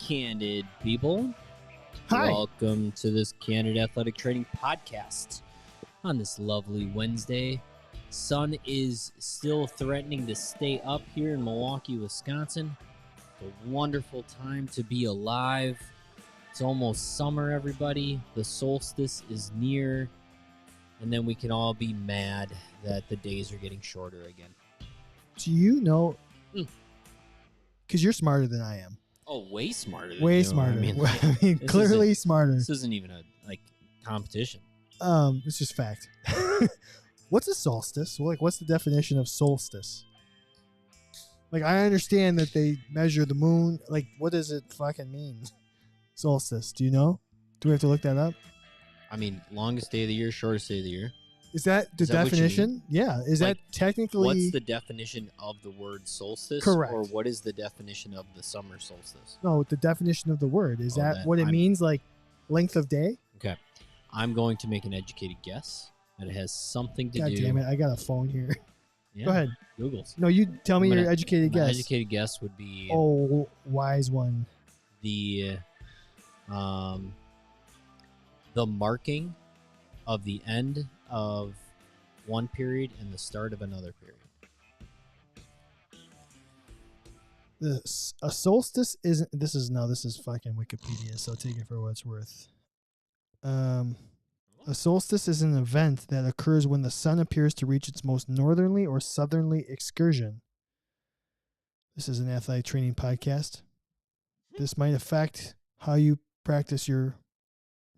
Candid people. Hi. Welcome to this Candid Athletic Training podcast on this lovely Wednesday. Sun is still threatening to stay up here in Milwaukee, Wisconsin. It's a wonderful time to be alive. It's almost summer, everybody. The solstice is near, and then we can all be mad that the days are getting shorter again. Do you know? Because you're smarter than I am. Oh, way smarter than Way you. smarter. I mean, Clearly smarter. This isn't even a competition. It's just fact. What's a solstice? What's the definition of solstice? I understand that they measure the moon. What does it fucking mean? Solstice. Do you know? Do we have to look that up? I mean, longest day of the year, shortest day of the year. Is that the Is that what you definition? Yeah. Is that technically? What's the definition of the word solstice? Correct. Or what is the definition of the summer solstice? No, the definition of the word. Is that what it means? Length of day? Okay. I'm going to make an educated guess that it has something to God do. damn it. I got a phone here. Yeah, Go ahead. Google's. No, you tell me your educated My guess. educated guess would be Oh, wise one. the marking of the end of one period and the start of another period. A solstice isn't. This is fucking Wikipedia, so take it for what it's worth. A solstice is an event that occurs when the sun appears to reach its most northerly or southerly excursion. This is an athletic training podcast. This might affect how you practice your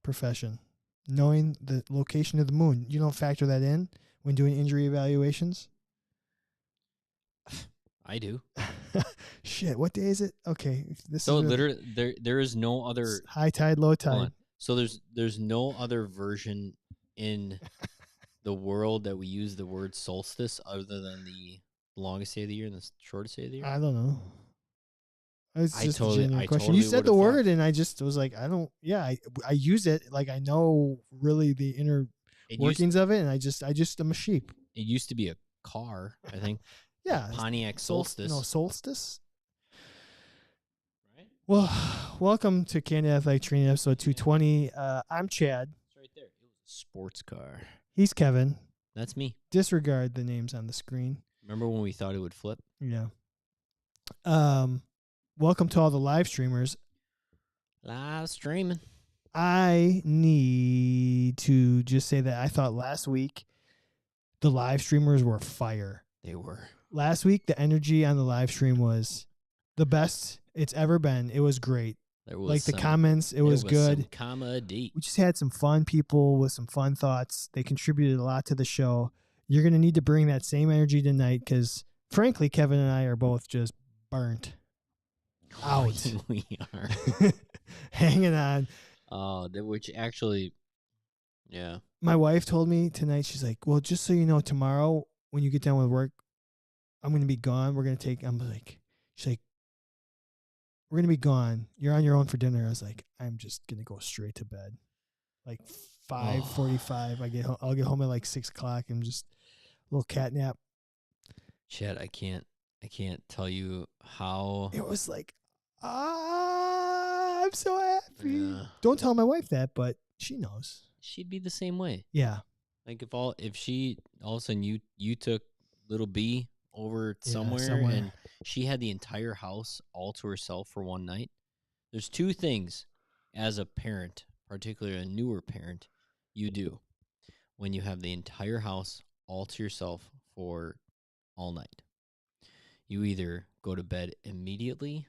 profession. Knowing the location of the moon, you don't factor that in when doing injury evaluations? I do. Shit, what day is it? Okay. So literally there is no other high tide, low tide. So there's no other version in the world that we use the word solstice other than the longest day of the year and the shortest day of the year? I don't know. It's just a genuine question. Totally You said the word and I just was like, I use it. I know really the inner workings of it, and I just am a sheep. It used to be a car, I think. Yeah. Pontiac Solstice. Solstice. Right? Well, welcome to Candid Athletic Training episode 220. I'm Chad. It's right there. It was a sports car. He's Kevin. That's me. Disregard the names on the screen. Remember when we thought it would flip? Yeah. Welcome to all the live streamers. Live streaming. I need to just say that I thought last week the live streamers were fire. They were. Last week, the energy on the live stream was the best it's ever been. It was great. There was the comments, it was good. Some comedy. We just had some fun people with some fun thoughts. They contributed a lot to the show. You're going to need to bring that same energy tonight because, frankly, Kevin and I are both just burnt out. We are. Hanging on. Which actually, yeah. My wife told me tonight, she's like, well, just so you know, tomorrow when you get done with work, I'm going to be gone. She's like, we're going to be gone. You're on your own for dinner. I was like, I'm just going to go straight to bed. 5:45. I'll get home at 6 o'clock and just a little cat nap. Chad, I can't tell you how. It was I'm so happy. Yeah. Don't tell my wife that, but she knows. She'd be the same way. Yeah. If she all of a sudden you took little B over somewhere and she had the entire house all to herself for one night. There's two things as a parent, particularly a newer parent, you do when you have the entire house all to yourself for all night. You either go to bed immediately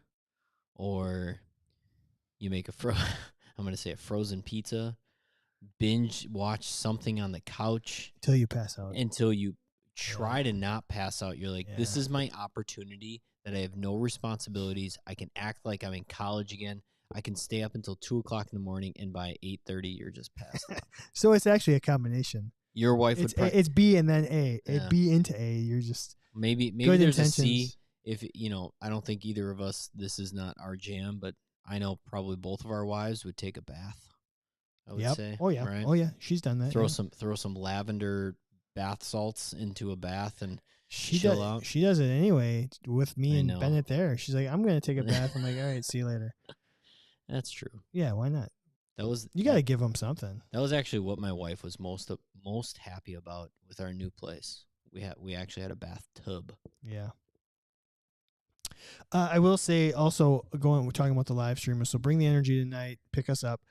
or you make I'm going to say a frozen pizza, binge watch something on the couch until you pass out. Until you try to not pass out. You're like, this is my opportunity that I have no responsibilities. I can act like I'm in college again. I can stay up until 2 o'clock in the morning, and by 8:30, you're just passed out. So it's actually a combination. Your wife would. It's B and then A. Yeah. B into A. You're just maybe there's intentions. A C. If I don't think either of us. This is not our jam, but I know probably both of our wives would take a bath. I would say. Oh yeah. Right? Oh yeah. She's done that. Throw some lavender bath salts into a bath and She does it anyway with me and know. Bennett there. She's like, I'm going to take a bath. I'm like, all right, see you later. That's true. Yeah, why not? You got to give them something. That was actually what my wife was most happy about with our new place. We actually had a bathtub. Yeah. I will say also we're talking about the live streamers. So bring the energy tonight, pick us up.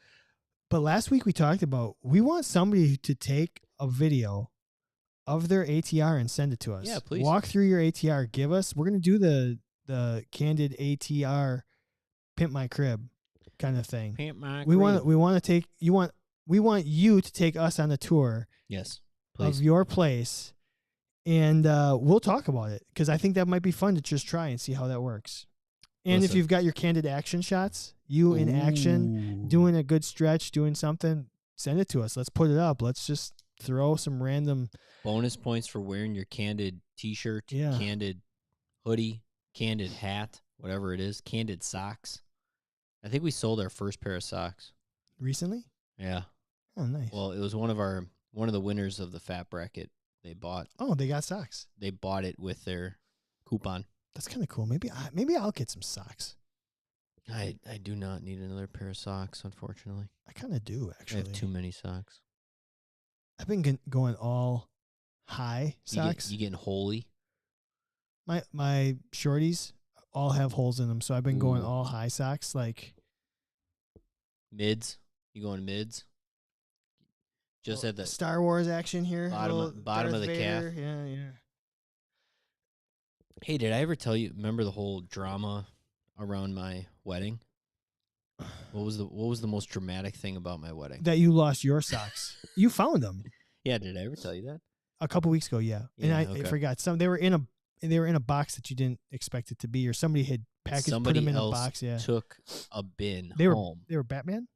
But last week we talked about we want somebody to take a video of their ATR and send it to us. Yeah, please. Walk through your ATR. We're going to do the Candid ATR Pimp My Crib kind of thing. Pimp My we Crib. We want you to take us on a tour. Yes, please. Of your place. And we'll talk about it because I think that might be fun to just try and see how that works. And if you've got your candid action shots, you in action, doing a good stretch, doing something, send it to us. Let's put it up. Let's just throw some random bonus points for wearing your Candid t-shirt, Candid hoodie, Candid hat, whatever it is, Candid socks. I think we sold our first pair of socks. Recently? Yeah. Oh, nice. Well, it was one of the winners of the fat bracket. They got socks. They bought it with their coupon. That's kind of cool. Maybe I'll get some socks. I do not need another pair of socks, unfortunately. I kind of do, actually. I have too many socks. I've been going all high socks. You getting holy? My shorties all have holes in them, so I've been going all high socks, like mids. You going mids? Just at the Star Wars action here. Bottom of the Vader. calf. Yeah. Hey, did I ever tell you? Remember the whole drama around my wedding? What was the most dramatic thing about my wedding? That you lost your socks. You found them. Yeah, did I ever tell you that? A couple weeks ago, yeah. And I forgot some. They were in a box that you didn't expect it to be, or somebody had packaged put them in a box. Yeah, took a bin home. They were Batman.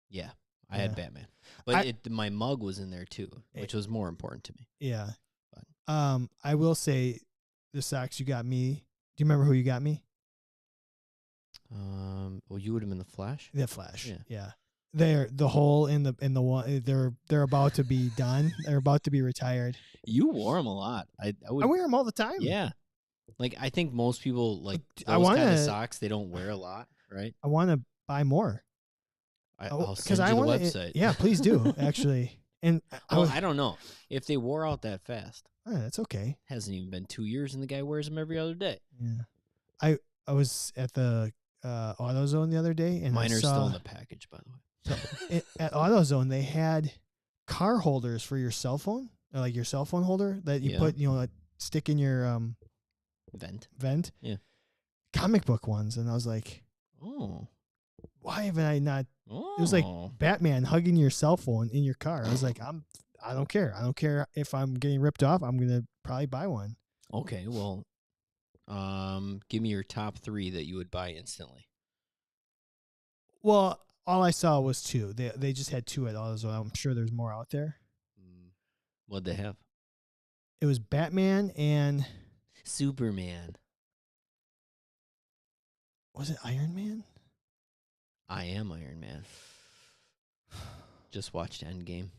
Yeah, I had Batman, but my mug was in there too, which was more important to me. Yeah. But. I will say, the socks you got me. Do you remember who you got me? Well, you would have been the Flash. The Flash. Yeah. They're the hole in the one. They're about to be done. They're about to be retired. You wore them a lot. I wear them all the time. Yeah. Like I think most people like those kind of socks. They don't wear a lot, right? I want to buy more. I'll send you the website. Yeah, please do. Actually, and I don't know if they wore out that fast. That's okay. Hasn't even been 2 years, and the guy wears them every other day. Yeah. I was at the AutoZone the other day, and mine are still in the package, by the way. So at AutoZone, they had car holders for your cell phone, like your cell phone holder that you put, stick in your vent. Yeah. Comic book ones, and I was like, oh, why haven't I not? It was like Batman hugging your cell phone in your car. I was like, I don't care. I don't care if I'm getting ripped off. I'm gonna probably buy one. Okay, well, give me your top 3 that you would buy instantly. Well, all I saw was 2. They just had 2 at AutoZone. I'm sure there's more out there. What'd they have? It was Batman and Superman. Was it Iron Man? I am Iron Man. Just watched Endgame.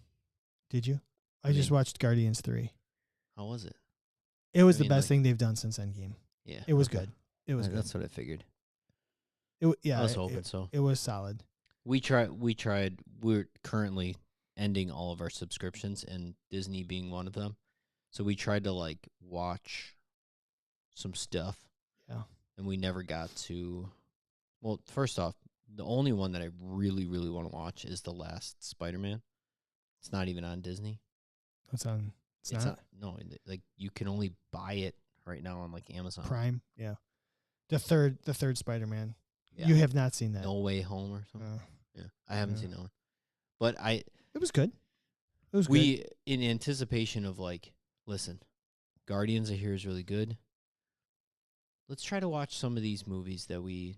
Did you? I just watched Guardians 3. How was it? It was the best thing they've done since Endgame. Yeah. It was good. It was good. That's what I figured. I was hoping so. It was solid. We tried. We're currently ending all of our subscriptions, and Disney being one of them. So we tried to watch some stuff. Yeah. And we never got to. Well, first off, the only one that I really, really want to watch is the last Spider-Man. It's not even on Disney. It's on. It's not. No, you can only buy it right now on Amazon Prime. Yeah. The third Spider-Man. Yeah. You have not seen that. No Way Home or something. Yeah, I haven't seen that one. But it was good. It was good. In anticipation of listen, Guardians of Here is really good. Let's try to watch some of these movies that we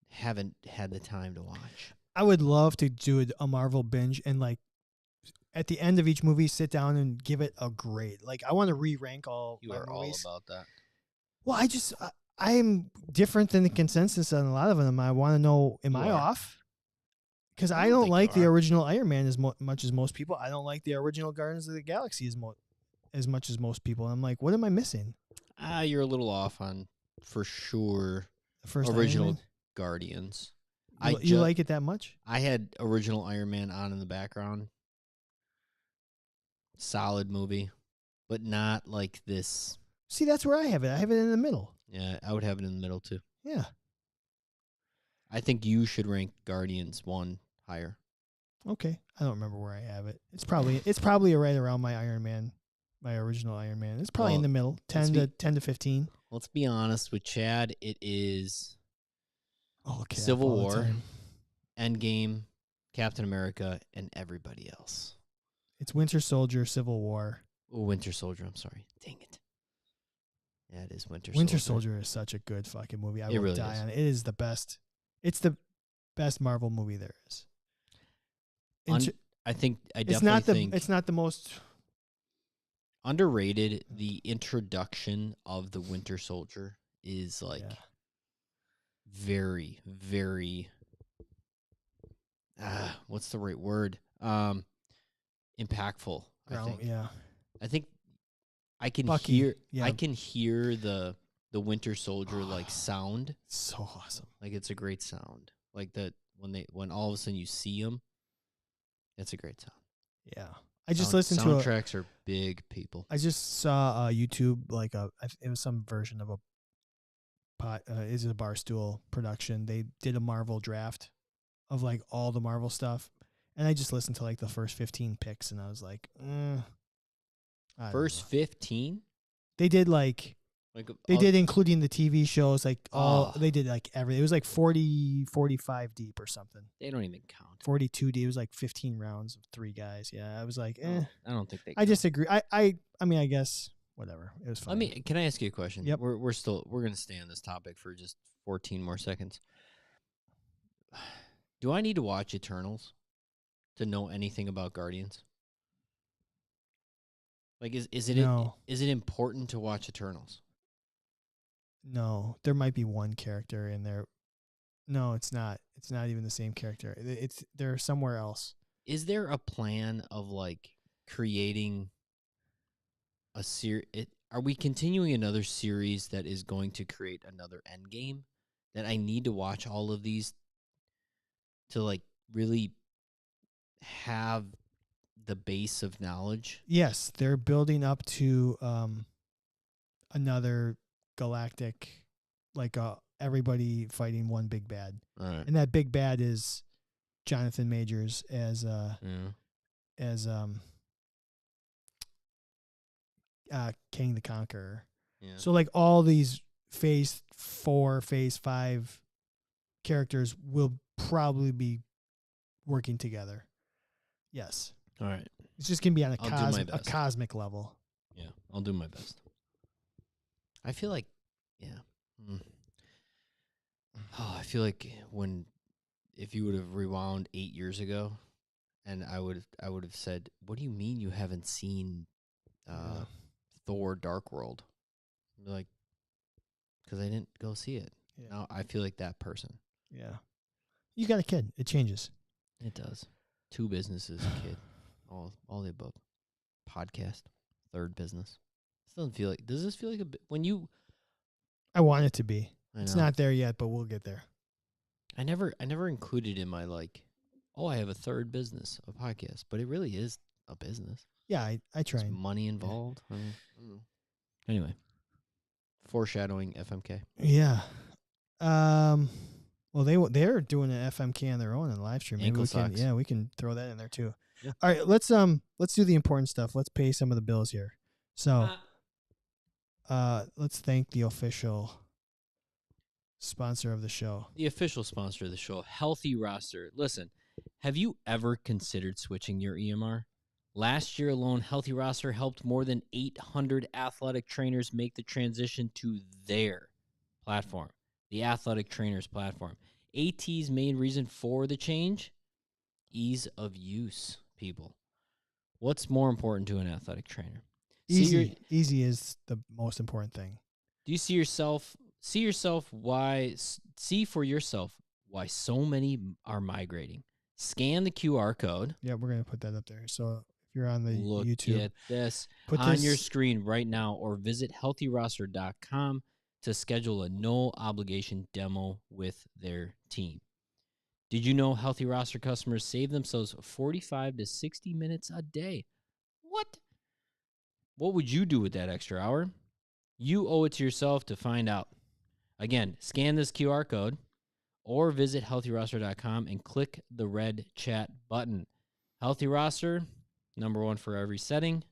haven't had the time to watch. I would love to do a Marvel binge and at the end of each movie, sit down and give it a grade. I want to re-rank all my movies. All about that. Well, I am different than the consensus on a lot of them. I want to know, am I off? Because I don't like the original Iron Man as much as most people. I don't like the original Guardians of the Galaxy as much as most people. I'm like, what am I missing? You're a little off on, for sure, the first original Guardians. You like it that much? I had original Iron Man on in the background. Solid movie, but not like this. See, that's where I have it. I have it in the middle. Yeah, I would have it in the middle too. Yeah. I think you should rank Guardians 1 higher. Okay. I don't remember where I have it. It's probably right around my Iron Man, my original Iron Man. It's probably in the middle, 10 to 15. Let's be honest with Chad. It is Okay, Civil War, Endgame, Captain America, and everybody else. It's Winter Soldier, Civil War. Oh, Winter Soldier. I'm sorry. Dang it. Yeah, it is Winter Soldier. Winter Soldier is such a good fucking movie. I will die on it. It is the best. It's the best Marvel movie there is. I definitely think it's not the most underrated. The introduction of the Winter Soldier is very, very what's the right word? Impactful. I think. Yeah. I think I can hear the Winter Soldier sound. So awesome. It's a great sound. When all of a sudden you see him, it's a great sound. Yeah. I just listened to soundtracks are big, people. I just saw YouTube it was some version of is a Barstool production. They did a Marvel draft of all the Marvel stuff, and I just listened to the first 15 picks, and I was like, first 15? They did they did including the TV shows, they did everything. It was 40, 45 deep or something. They don't even count. 42 deep. It was 15 rounds of 3 guys. Yeah, I was like, eh. I don't think they count. I disagree. I mean, I guess whatever. It was fun. Can I ask you a question? Yep. We're going to stay on this topic for just 14 more seconds. Do I need to watch Eternals to know anything about Guardians? Is it important to watch Eternals? No, there might be one character in there. No, it's not. It's not even the same character. They're somewhere else. Is there a plan of creating a series? Are we continuing another series that is going to create another Endgame? That I need to watch all of these to really have the base of knowledge? Yes, they're building up to another galactic, everybody fighting one big bad. All right. And that big bad is Jonathan Majors as King the Conqueror. Yeah. So all these phase 4, phase 5 characters will probably be working together. Yes. All right. It's just going to be on a cosmic level. Yeah, I'll do my best. I feel like, I feel like if you would have rewound 8 years ago, and I would have said, "What do you mean you haven't seen Thor: Dark World?" I'd be like, because I didn't go see it. Yeah. Now I feel like that person. Yeah, you got a kid. It changes. It does. 2 businesses, a kid, all the above. Podcast, 3rd business. Does this feel like a bit when you? I want it to be. It's not there yet, but we'll get there. I never included in my I have a 3rd business, a podcast, but it really is a business. Yeah, I try. There's money involved. I don't know. Anyway, foreshadowing FMK. Yeah. Well, they're doing an FMK on their own in Livestream. We can throw that in there too. Yeah. All right, let's do the important stuff. Let's pay some of the bills here. So, let's thank the official sponsor of the show. The official sponsor of the show, Healthy Roster. Listen, have you ever considered switching your EMR? Last year alone, Healthy Roster helped more than 800 athletic trainers make the transition to their platform, the Athletic Trainers platform. AT's main reason for the change? Ease of use, people. What's more important to an athletic trainer? Easy is the most important thing. Do you see for yourself why so many are migrating? Scan the QR code. Yeah, we're going to put that up there. So if you're on the YouTube, look at this on your screen right now, or visit healthyroster.com to schedule a no obligation demo with their team. Did you know Healthy Roster customers save themselves 45 to 60 minutes a day? What? What would you do with that extra hour? You owe it to yourself to find out. Again, scan this QR code or visit healthyroster.com and click the red chat button. Healthy Roster, #1 for every setting,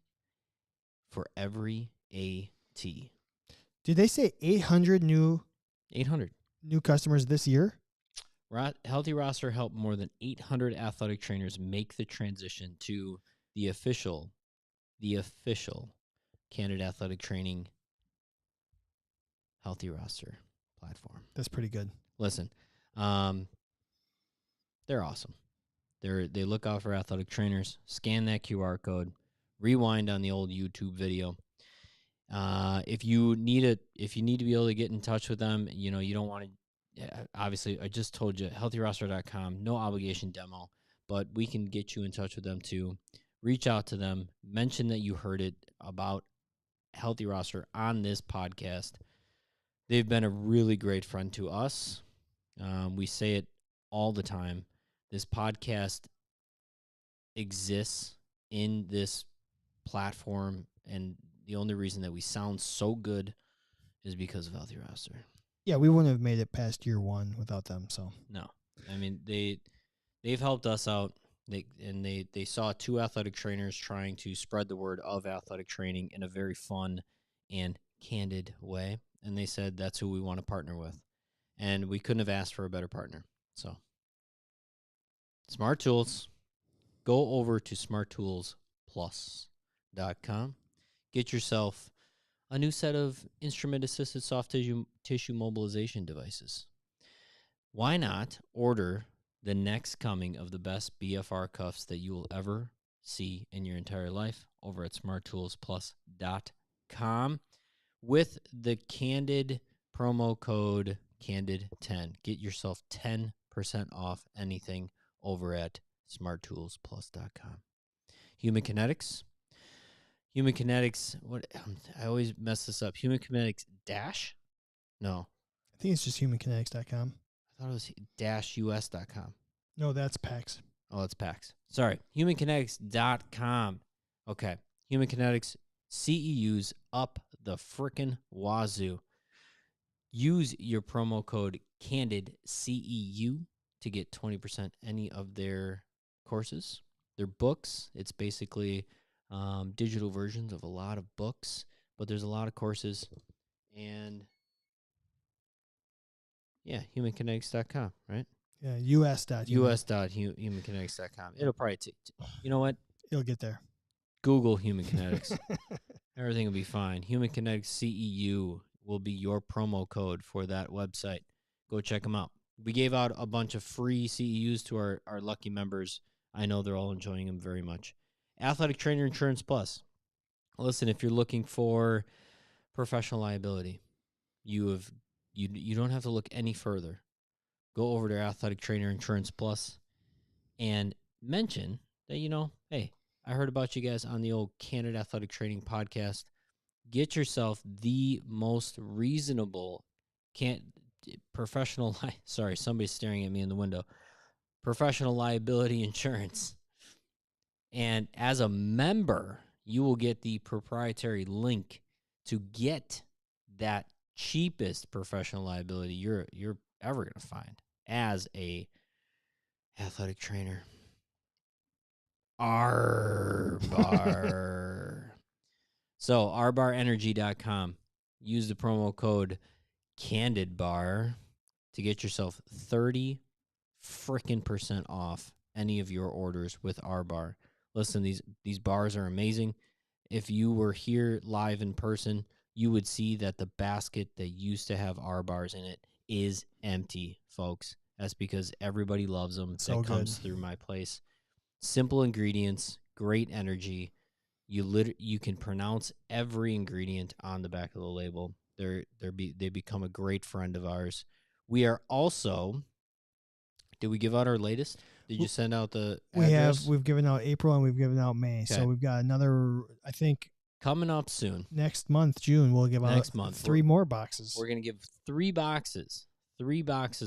for every AT. Did they say 800 800. new customers this year? Healthy Roster helped more than 800 athletic trainers make the transition to the official Candid Athletic Training Healthy Roster platform. That's pretty good. Listen, they're awesome. They look out for athletic trainers. Scan that QR code. Rewind on the old YouTube video. If you need to be able to get in touch with them, you don't want to. Obviously, I just told you, healthyroster.com, no obligation demo, but we can get you in touch with them too. Reach out to them. Mention that you heard it about Healthy Roster on this podcast. They've been a really great friend to us. We say it all the time. This podcast exists in this platform, and the only reason that we sound so good is because of Healthy Roster. Yeah, we wouldn't have made it past year 1 without them. So no, I mean they've helped us out. They saw 2 athletic trainers trying to spread the word of athletic training in a very fun and candid way, and they said that's who we want to partner with, and we couldn't have asked for a better partner. So, Smart Tools, go over to smarttoolsplus.com. Get yourself a new set of instrument-assisted soft tissue mobilization devices. Why not order the next coming of the best BFR cuffs that you will ever see in your entire life over at smarttoolsplus.com with the Candid promo code CANDID10. Get yourself 10% off anything over at smarttoolsplus.com. Human Kinetics. What I always mess this up. Human Kinetics Dash? No. I think it's just humankinetics.com. I thought it was -us.com. No, that's PAX. Oh, that's PAX. Sorry. Humankinetics.com. Okay. Human Kinetics CEUs up the frickin' wazoo. Use your promo code CANDIDCEU to get 20% any of their courses. Their books, it's basically digital versions of a lot of books, but there's a lot of courses. And yeah, humankinetics.com, right? Yeah, us.humankinetics.com. It'll probably take, you know what? It'll get there. Google Human Kinetics. Everything will be fine. Human Kinetics CEU will be your promo code for that website. Go check them out. We gave out a bunch of free CEUs to our lucky members. I know they're all enjoying them very much. Athletic Trainer Insurance Plus. Listen, if you're looking for professional liability, you don't have to look any further. Go over to Athletic Trainer Insurance Plus and mention that, hey, I heard about you guys on the old Candid Athletic Training podcast. Get yourself the most reasonable professional. Sorry, somebody's staring at me in the window. Professional liability insurance. And as a member, you will get the proprietary link to get that cheapest professional liability you're ever going to find as a athletic trainer. R-Bar. So, rbarenergy.com. Use the promo code CANDIDBAR to get yourself 30% off any of your orders with R-Bar. Listen, these bars are amazing. If you were here live in person, you would see that the basket that used to have R-Bars in it is empty, folks. That's because everybody loves them. So that comes good. through my place. Simple ingredients, great energy. You can pronounce every ingredient on the back of the label. They become a great friend of ours. We are also. Did we give out our latest? Did you send out the address? We've given out April and we've given out May. Okay. So we've got another, I think, coming up soon. Next month, June, we'll give out 3 more boxes. We're going to give 3 boxes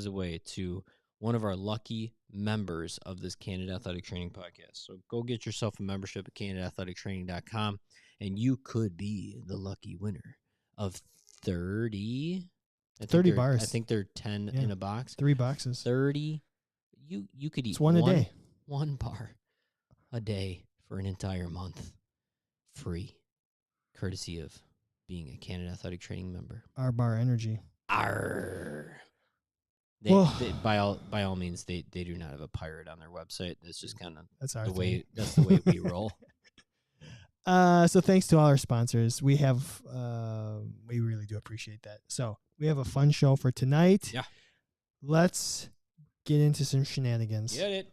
away to one of our lucky members of this Candid Athletic Training podcast. So go get yourself a membership at candidathletictraining.com, and you could be the lucky winner of 30. 30 bars. I think they're 10 in a box. 3 boxes. 30. You could eat it's one a day. 1 bar a day for an entire month, free, courtesy of being a Candid Athletic Training member. Our bar energy. Arr. By all means, they do not have a pirate on their website. That's just kind of the way we roll. So thanks to all our sponsors. We have we really do appreciate that. So we have a fun show for tonight. Yeah. Let's get into some shenanigans. Get it.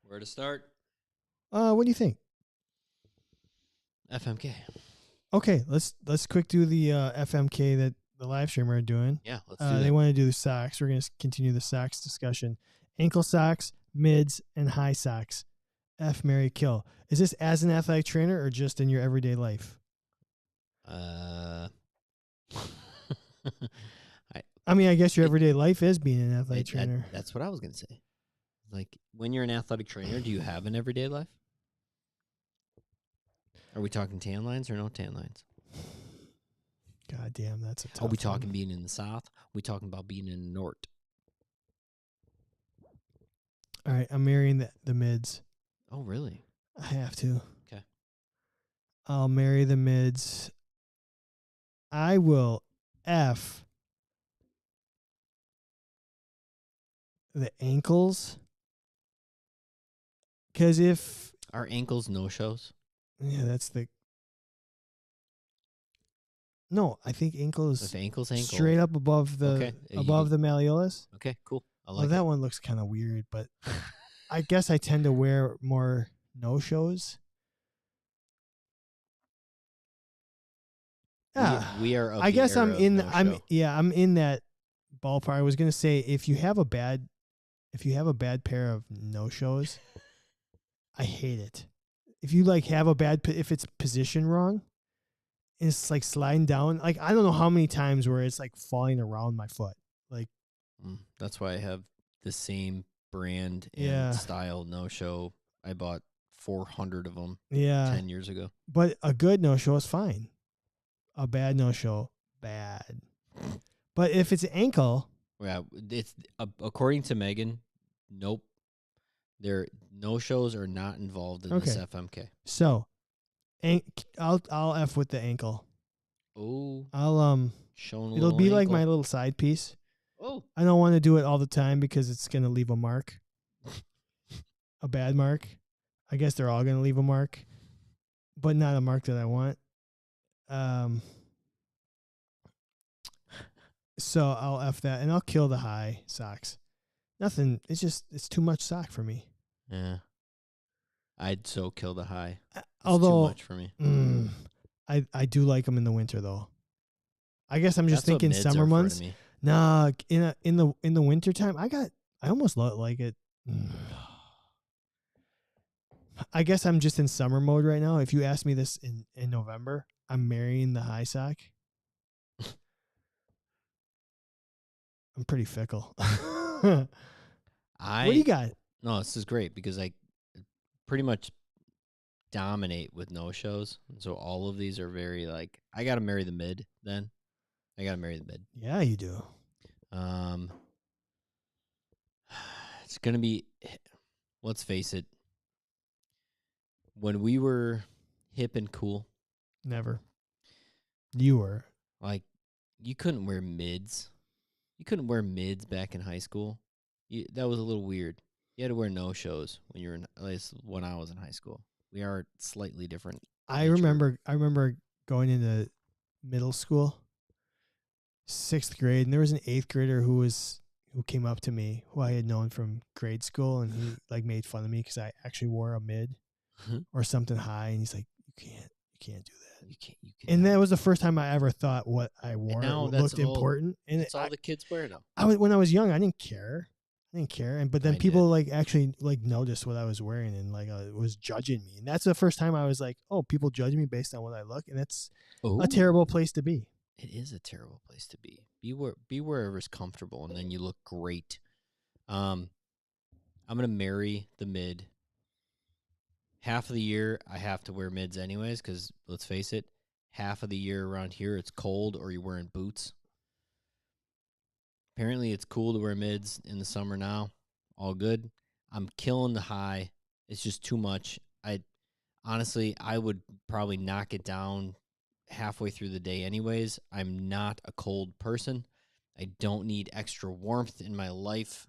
Where to start? What do you think? FMK. Okay, let's quick do the FMK that the live streamer are doing. Yeah, let's do that. They want to do the socks. We're going to continue the socks discussion. Ankle socks, mids, and high socks. F, marry, kill. Is this as an athletic trainer or just in your everyday life? I mean, I guess your everyday life is being an athletic trainer. That's what I was going to say. Like, when you're an athletic trainer, do you have an everyday life? Are we talking tan lines or no tan lines? God damn, that's a tough Are we talking one. being in the South? Are we talking about being in the North? All right, I'm marrying the mids. Oh, really? I have to. Okay. I'll marry the mids. I will F the ankles. Because if... Are ankles no-shows? Yeah, that's the... No, I think ankle is straight up above the the malleolus. Okay, cool. I like well, that one looks kind of weird, but I guess I tend to wear more no-shows. We are. I guess I'm in. No-show. I'm in that ballpark. I was gonna say if you have a bad pair of no-shows, I hate it. If you have a bad, if it's positioned wrong. It's like sliding down. Like, I don't know how many times where it's like falling around my foot. Like, that's why I have the same brand and style no-show. I bought 400 of them 10 years ago. But a good no-show is fine. A bad no-show, bad. But if it's an ankle. Yeah, it's according to Megan, nope. Their no-shows are not involved in this FMK. So, I'll F with the ankle. Oh. I'll it'll be like my little side piece. Oh. I don't want to do it all the time because it's gonna leave a mark. A bad mark. I guess they're all gonna leave a mark. But not a mark that I want. So I'll F that and I'll kill the high socks. Nothing, it's too much sock for me. Yeah. I'd so kill the high. Although, too much for me. I do like them in the winter though. I guess I'm just thinking summer months. Me. Nah, in the winter time, I almost like it. I guess I'm just in summer mode right now. If you ask me this in November, I'm marrying the high sock. I'm pretty fickle. What do you got? No, this is great because I pretty much dominate with no-shows. So all of these are very I got to marry the mid then. I got to marry the mid. Yeah, you do. It's going to be, let's face it, when we were hip and cool. Never. You were. You couldn't wear mids. You couldn't wear mids back in high school. That was a little weird. You had to wear no-shows when you were at least when I was in high school. We are slightly different. I remember going into middle school, 6th grade, and there was an 8th grader who came up to me, who I had known from grade school, and he made fun of me because I actually wore a mid or something high, and he's like, "You can't do that. You can't." And that was the first time I ever thought what I wore looked important. And it's all the kids wear now. When I was young, I didn't care. I didn't care. But then I people did. like actually like noticed what I was wearing and like was judging me. And that's the first time I was like, oh, people judge me based on what I look, and that's a terrible place to be. It is a terrible place to be. Be wherever's comfortable, and then you look great. I'm gonna marry the mid. Half of the year I have to wear mids anyways, because let's face it, half of the year around here it's cold or you're wearing boots. Apparently it's cool to wear mids in the summer now. All good. I'm killing the high. It's just too much. Honestly, I would probably knock it down halfway through the day anyways. I'm not a cold person. I don't need extra warmth in my life.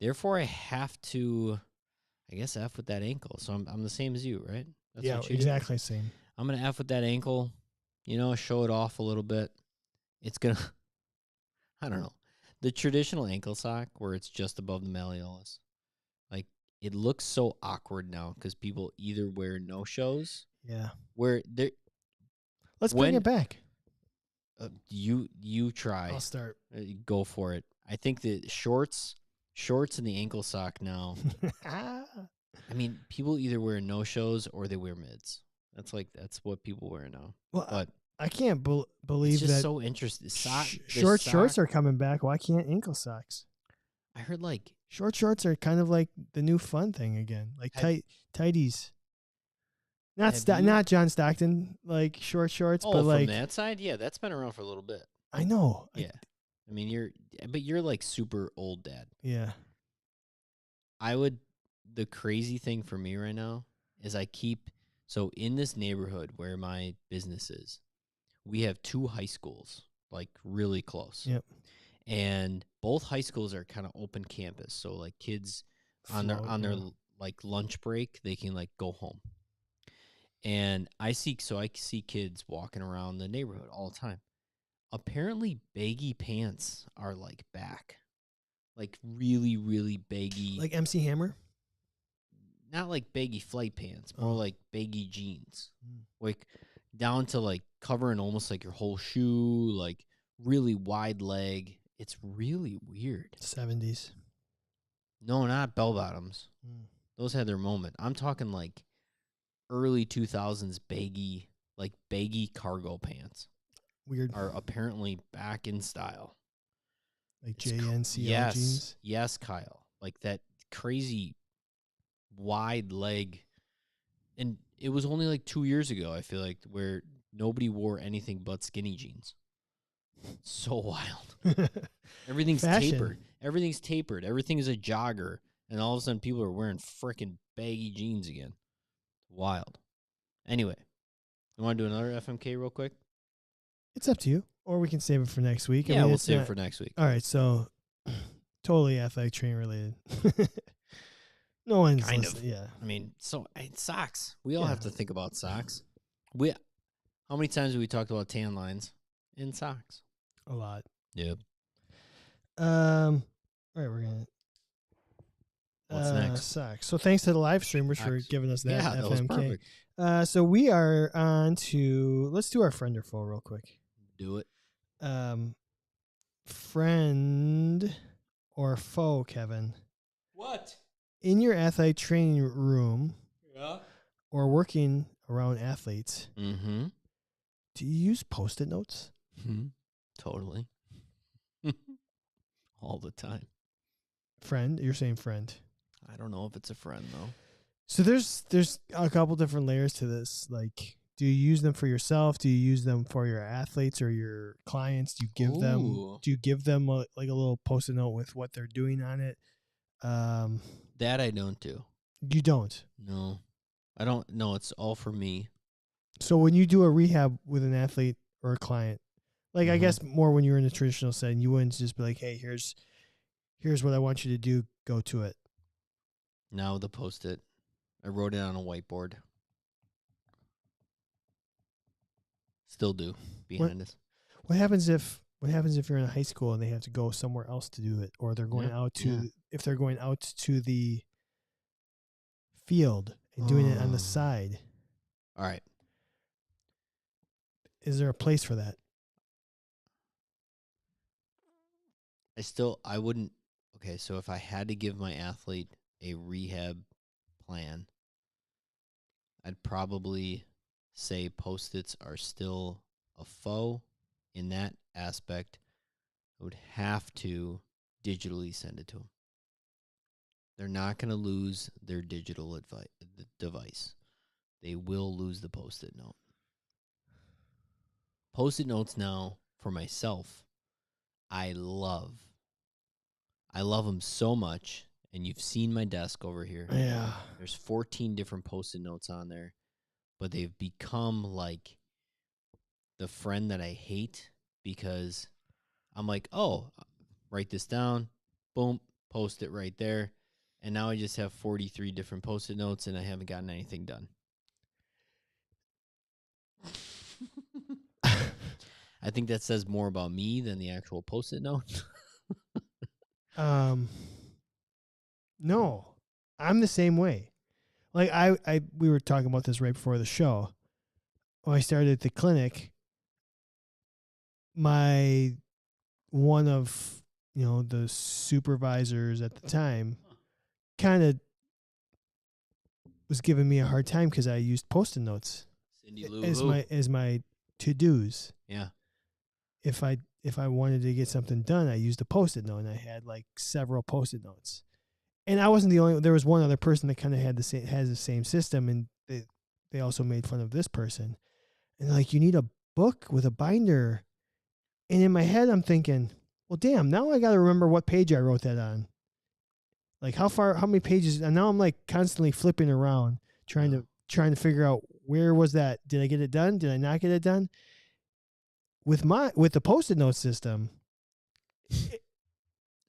Therefore I have to, I guess, F with that ankle. So I'm the same as you, right? That's what you exactly do? Same. I'm going to F with that ankle, show it off a little bit. It's going to, I don't know. The traditional ankle sock where it's just above the malleolus, like, it looks so awkward now because people either wear no-shows. Yeah. Where they're. Let's bring it back. You try. I'll start. Go for it. I think the shorts and the ankle sock now. I mean, people either wear no-shows or they wear mids. That's what people wear now. Well, but I can't believe it's just that. So interesting. Shorts are coming back. Why can't ankle socks? I heard like shorts are kind of like the new fun thing again. Like tighties. Not John Stockton like shorts, but like from that side, yeah, that's been around for a little bit. I know. Yeah, I mean you're like super old dad. Yeah. The crazy thing for me right now is so in this neighborhood where my business is, we have 2 high schools, like really close. Yep. And both high schools are kind of open campus, so like kids on their like lunch break, they can like go home. And I see kids walking around the neighborhood all the time. Apparently baggy pants are like back. Like really, really baggy. Like MC Hammer? Not like baggy flight pants, more like baggy jeans. Like down to like covering almost like your whole shoe, like really wide leg. It's really weird. 70s. No, not bell bottoms. Those had their moment. I'm talking like early 2000s baggy cargo pants. Weird. Are apparently back in style. Like JNCL jeans? Yes, Kyle. Like that crazy wide leg. And it was only like 2 years ago, I feel like, where nobody wore anything but skinny jeans. So wild. Everything's tapered. Everything's tapered. Everything is a jogger. And all of a sudden people are wearing freaking baggy jeans again. Wild. Anyway, you want to do another FMK real quick? It's up to you. Or we can save it for next week. Yeah, we'll save it for next week. All right, so totally athletic training related. No one's kind listening. of. Yeah. I mean, socks. We all have to think about socks. How many times have we talked about tan lines in socks? A lot. Yep. All right, we're gonna. What's next? Socks. So thanks to the live streamers for giving us that. Yeah, FMK. that was perfect. So we are on to, let's do our friend or foe real quick. Do it. Friend or foe, Kevin? What? In your athletic training room, yeah, or working around athletes, mm-hmm. Do you use Post-it notes? Mm-hmm. Totally. All the time. Friend? You're saying friend. I don't know if it's a friend, though. So there's a couple different layers to this. Like, do you use them for yourself? Do you use them for your athletes or your clients? Do you give them like a little Post-it note with what they're doing on it? That I don't do. You don't? No. I don't. No, it's all for me. So when you do a rehab with an athlete or a client, like I guess more when you're in a traditional setting, you wouldn't just be like, hey, here's what I want you to do. Go to it. Now the Post-it. I wrote it on a whiteboard. Still do behind us. What happens if you're in a high school and they have to go somewhere else to do it, or they're going if they're going out to the field and doing it on the side? All right. Is there a place for that? I wouldn't. Okay, so if I had to give my athlete a rehab plan, I'd probably say Post-its are still a foe in that aspect. I would have to digitally send it to them. They're not going to lose their digital device. They will lose the Post-it note. Post-it notes now, for myself, I love them so much. And you've seen my desk over here. Yeah. There's 14 different Post-it notes on there, but they've become like the friend that I hate because I'm like, oh, write this down, boom, post it right there. And now I just have 43 different Post-it notes and I haven't gotten anything done. I think that says more about me than the actual Post-it note. No, I'm the same way. Like we were talking about this right before the show. When I started at the clinic, my one of the supervisors at the time kind of was giving me a hard time because I used Post-it notes Cindy Lou as my to-dos. Yeah. If I wanted to get something done, I used a Post-it note, and I had like several Post-it notes. And I wasn't the only. There was one other person that kind of has the same system, and they also made fun of this person. And like, you need a book with a binder. And in my head, I'm thinking, well, damn, now I got to remember what page I wrote that on. Like how many pages? And now I'm like constantly flipping around, trying to figure out where was that. Did I get it done? Did I not get it done? With the Post-it note system,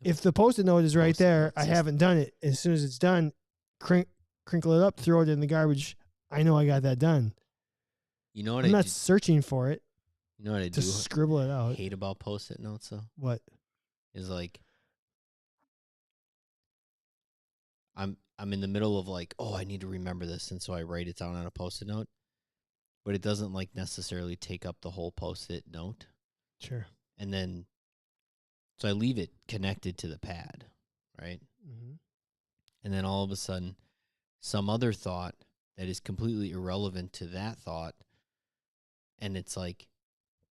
if the Post-it note is right there, I haven't done it. As soon as it's done, crinkle it up, throw it in the garbage. I know I got that done. You know what? I'm not searching for it. You know what I do? Scribble it out. Hate about Post-it notes though. What? Is like I'm in the middle of like, oh, I need to remember this, and so I write it down on a Post-it note, but it doesn't like necessarily take up the whole Post-it note. Sure. And then, so I leave it connected to the pad, right? Mm-hmm. And then all of a sudden, some other thought that is completely irrelevant to that thought, and it's like,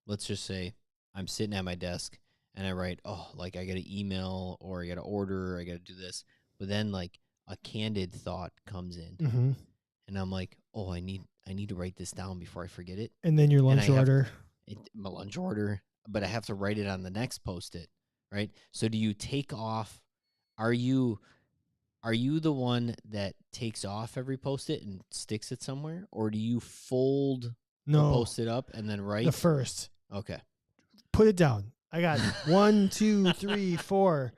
let's just say I'm sitting at my desk and I write, oh, like I got to email or I got to order, or I got to do this, but then like a candid thought comes in, and I'm like, oh, I need to write this down before I forget it. And then your lunch order, my lunch order, but I have to write it on the next Post-it, right? So do you take off? Are you the one that takes off every Post-it and sticks it somewhere, or do you fold the Post-it up and then write the first? Okay, put it down. I got 1, 2, 3, 4.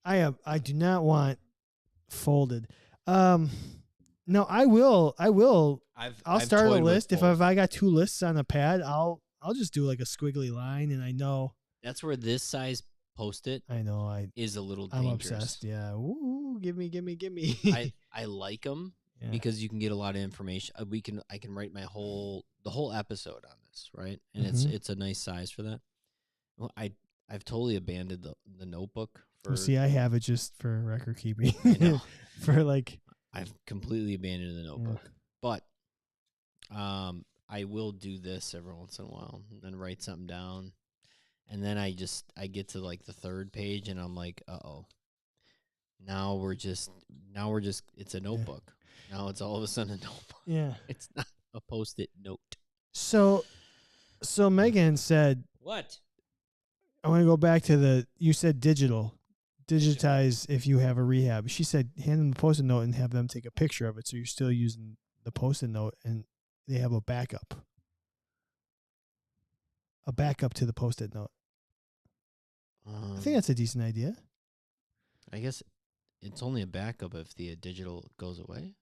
I do not want folded. No, I will. I'll start a list. If I got 2 lists on a pad, I'll just do like a squiggly line, and I know that's where this size Post-it. I know is a little dangerous. I'm obsessed. Yeah. Ooh, give me. I like them because you can get a lot of information. I can write the whole episode on this, right? And it's a nice size for that. Well, I've totally abandoned the notebook. See, I have it just for record keeping. I know. For like, I've completely abandoned the notebook, but I will do this every once in a while and write something down, and then I get to like the 3rd page and I'm like, uh-oh. Now we're just it's a notebook. Now it's all of a sudden a notebook. Yeah. It's not a Post-it note. So Megan said, what? I want to go back to you said digitize if you have a rehab. She said hand them the Post-it note and have them take a picture of it, so you're still using the Post-it note and they have a backup to the Post-it note. I think that's a decent idea. I guess it's only a backup if the digital goes away.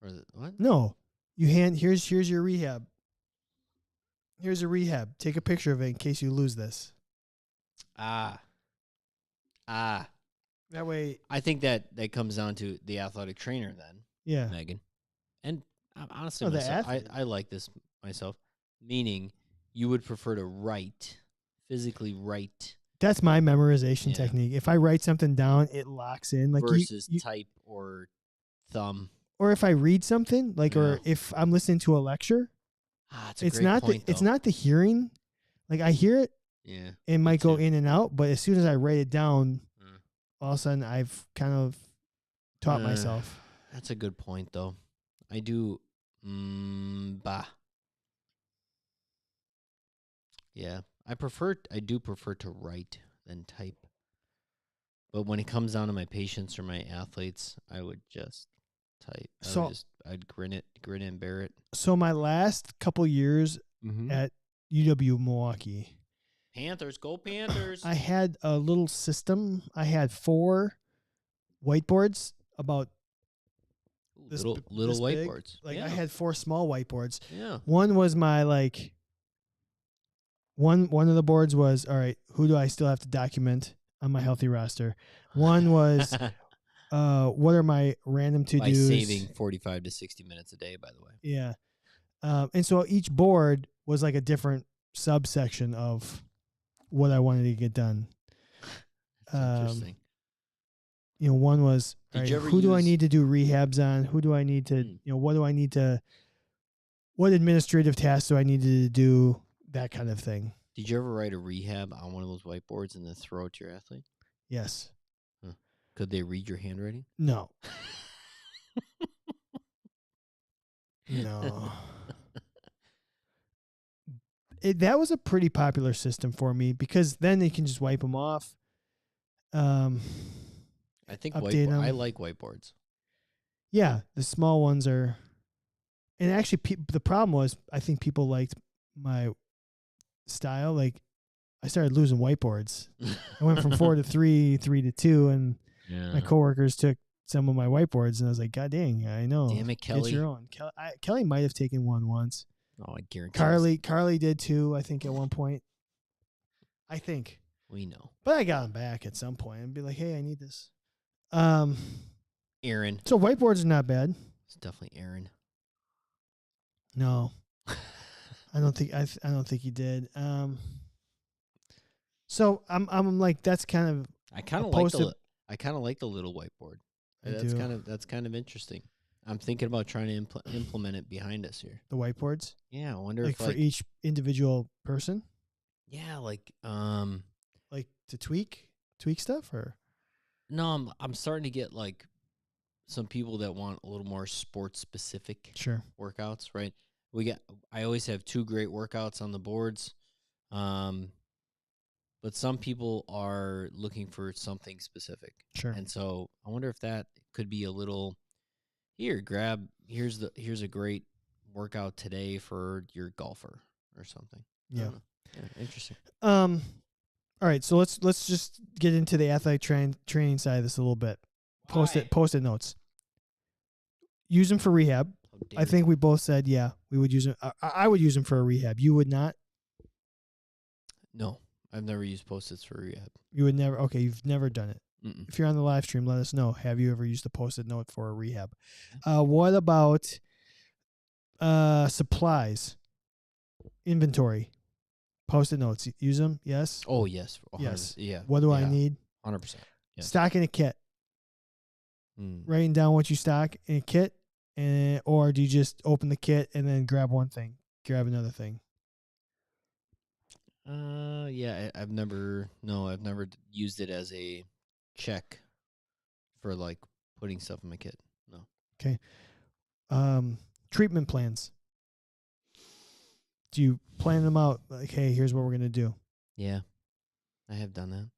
Or what? No, here's your rehab. Here's a rehab. Take a picture of it in case you lose this. That way, I think that comes down to the athletic trainer then. Yeah, Megan. And honestly, myself, I like this myself. Meaning, you would prefer to physically write That's my memorization technique. If I write something down, it locks in. Like versus you type or thumb. Or if I read something, like, or if I'm listening to a lecture, it's a great point, it's not the hearing. Like I hear it, it might go in and out, but as soon as I write it down, all of a sudden I've kind of taught myself. That's a good point, though. I do, yeah, I do prefer to write than type. But when it comes down to my patients or my athletes, I would just type. I'd grin it and bear it. So my last couple years at UW Milwaukee, Panthers, go Panthers! I had a little system. I had 4 whiteboards about this little this whiteboards. Big. Like I had 4 small whiteboards. Yeah. One was my one of the boards was, all right, who do I still have to document on my healthy roster? One was what are my random to-dos? By saving 45 to 60 minutes a day, by the way. Yeah. And so each board was like a different subsection of what I wanted to get done. That's interesting. One was, right, who do I need to do rehabs on? Who do I need to, what do I need to, what administrative tasks do I need to do? That kind of thing. Did you ever write a rehab on one of those whiteboards and then throw it to your athlete? Yes. Huh. Could they read your handwriting? No. No. That was a pretty popular system for me because then they can just wipe them off. I think I like whiteboards. Yeah, the small ones are. And actually, the problem was I think people liked my style. Like, I started losing whiteboards. I went from 4 to 3, 3 to 2, and my coworkers took some of my whiteboards, and I was like, God dang, I know. Damn it, Kelly. Get your own. Kelly might have taken one once. Oh, I guarantee. Carly did too, I think, at one point. I think. We know. But I got them back at some point and be like, hey, I need this. Aaron. So whiteboards are not bad. It's definitely Aaron. No. I don't think he did. So I'm like, that's kind of. I kind of like the little whiteboard. That's kind of interesting. I'm thinking about trying to implement it behind us here. The whiteboards? Yeah, I wonder if for each individual person? Yeah, like to tweak stuff or? No, I'm starting to get like some people that want a little more sports specific workouts, right? I always have 2 great workouts on the boards. But some people are looking for something specific. Sure. And so I wonder if that could be a little here's a great workout today for your golfer or something. Yeah. Interesting. All right, so let's just get into the athletic training side of this a little bit. Post-it notes. Use them for rehab. I think we both said, we would use them. I would use them for a rehab. You would not? No, I've never used Post-its for rehab. You would never? Okay, you've never done it. Mm-mm. If you're on the live stream, let us know. Have you ever used a Post-it note for a rehab? What about supplies? Inventory. Post-it notes. Use them? Yes? Oh, yes. 100%. Yes. Yeah. What do I need? 100%. Yes. Stocking a kit. Writing down what you stock in a kit, or do you just open the kit and then grab one thing, grab another thing? Yeah, I've never used it as a check for like putting stuff in my kit. No. Okay. Treatment plans. Do you plan them out? Like, hey, here's what we're going to do. Yeah, I have done that.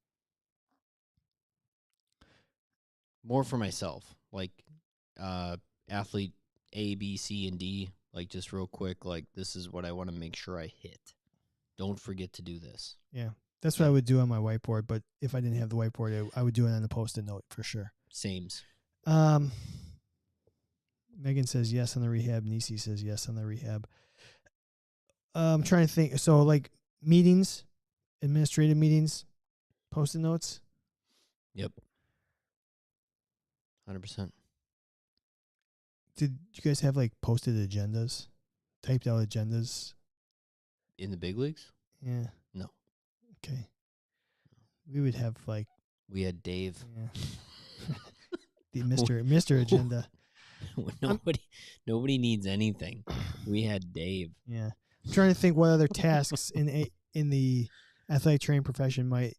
More for myself, like athlete A, B, C, and D, like just real quick, like this is what I want to make sure I hit. Don't forget to do this. Yeah, that's what I would do on my whiteboard, but if I didn't have the whiteboard, I would do it on a Post-it note for sure. Sames. Megan says yes on the rehab. Nisi says yes on the rehab. I'm trying to think. So, like meetings, administrative meetings, Post-it notes. Yep. 100%. Did you guys have like posted agendas, typed out agendas in the big leagues? Yeah. No. Okay. we would have like We had Dave. The Mr. Agenda. Nobody needs anything. We had Dave. Yeah. I'm trying to think what other tasks in the athletic training profession might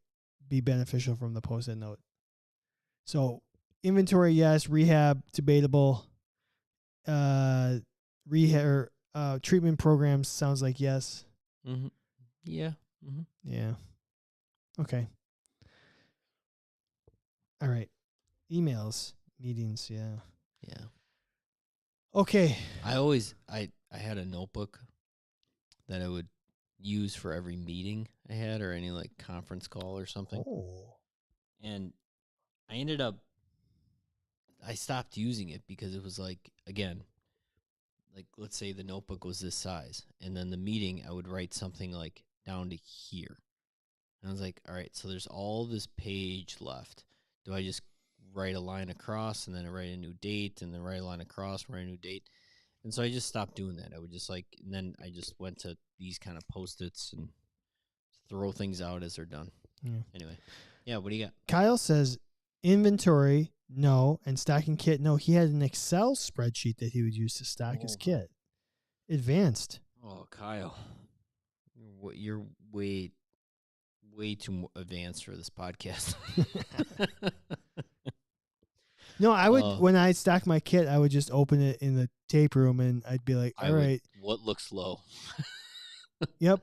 be beneficial from the post-it note. So inventory, yes. Rehab, debatable. Rehab treatment programs sounds like yes. Mm-hmm. Yeah. Mm-hmm. Yeah. Okay. All right. Emails, meetings, yeah. Yeah. Okay. I had a notebook that I would use for every meeting I had or any like conference call or something. Oh. And I stopped using it because it was like, again, like let's say the notebook was this size and then the meeting I would write something like down to here. And I was like, all right, so there's all this page left. Do I just write a line across and then I write a new date and then write a line across, write a new date? And so I just stopped doing that. I would just and then I just went to these kind of Post-its and throw things out as they're done. Yeah. Anyway, yeah, what do you got? Kyle says inventory, no, and stocking kit, no. He had an Excel spreadsheet that he would use to stock his kit. Advanced. Oh, Kyle, you're way too advanced for this podcast. No, I would when I stock my kit, I would just open it in the tape room and I'd be like, all right. What looks low? Yep.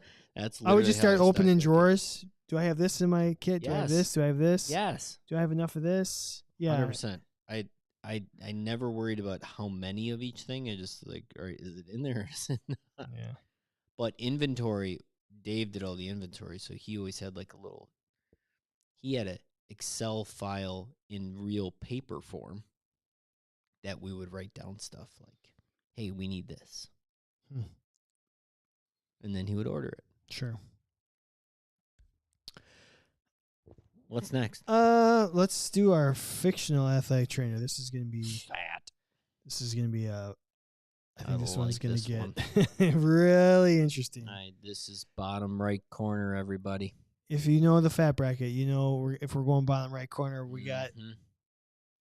I would just start opening drawers. Do I have this in my kit? Yes. Do I have this? Do I have this? Yes. Do I have enough of this? Yeah. 100%. I never worried about how many of each thing. I just like, all right, is it in there? Is it not? Yeah. But inventory, Dave did all the inventory, so he always had like he had a Excel file in real paper form that we would write down stuff like, hey, we need this. And then he would order it. Sure. What's next? Let's do our fictional athletic trainer. This is going to be fat. This is going to be I think this one's going to get really interesting. This is bottom right corner, everybody. If you know the fat bracket, you know if we're going bottom right corner, we got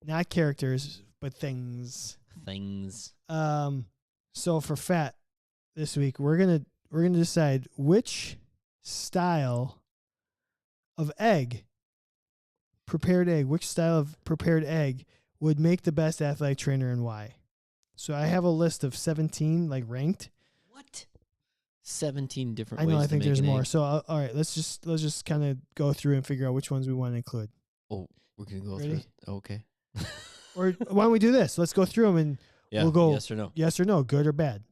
not characters, but things. Things. So for fat this week, we're gonna decide which style of prepared egg would make the best athletic trainer and why. So I have a list of 17 like ranked. What? 17 different I know, ways I think to make there's an more. egg. So all right, let's just kind of go through and figure out which ones we want to include. Oh, we're going to go Ready? through. Okay. Or why don't we do this? Let's go through them and we'll go yes or no, good or bad.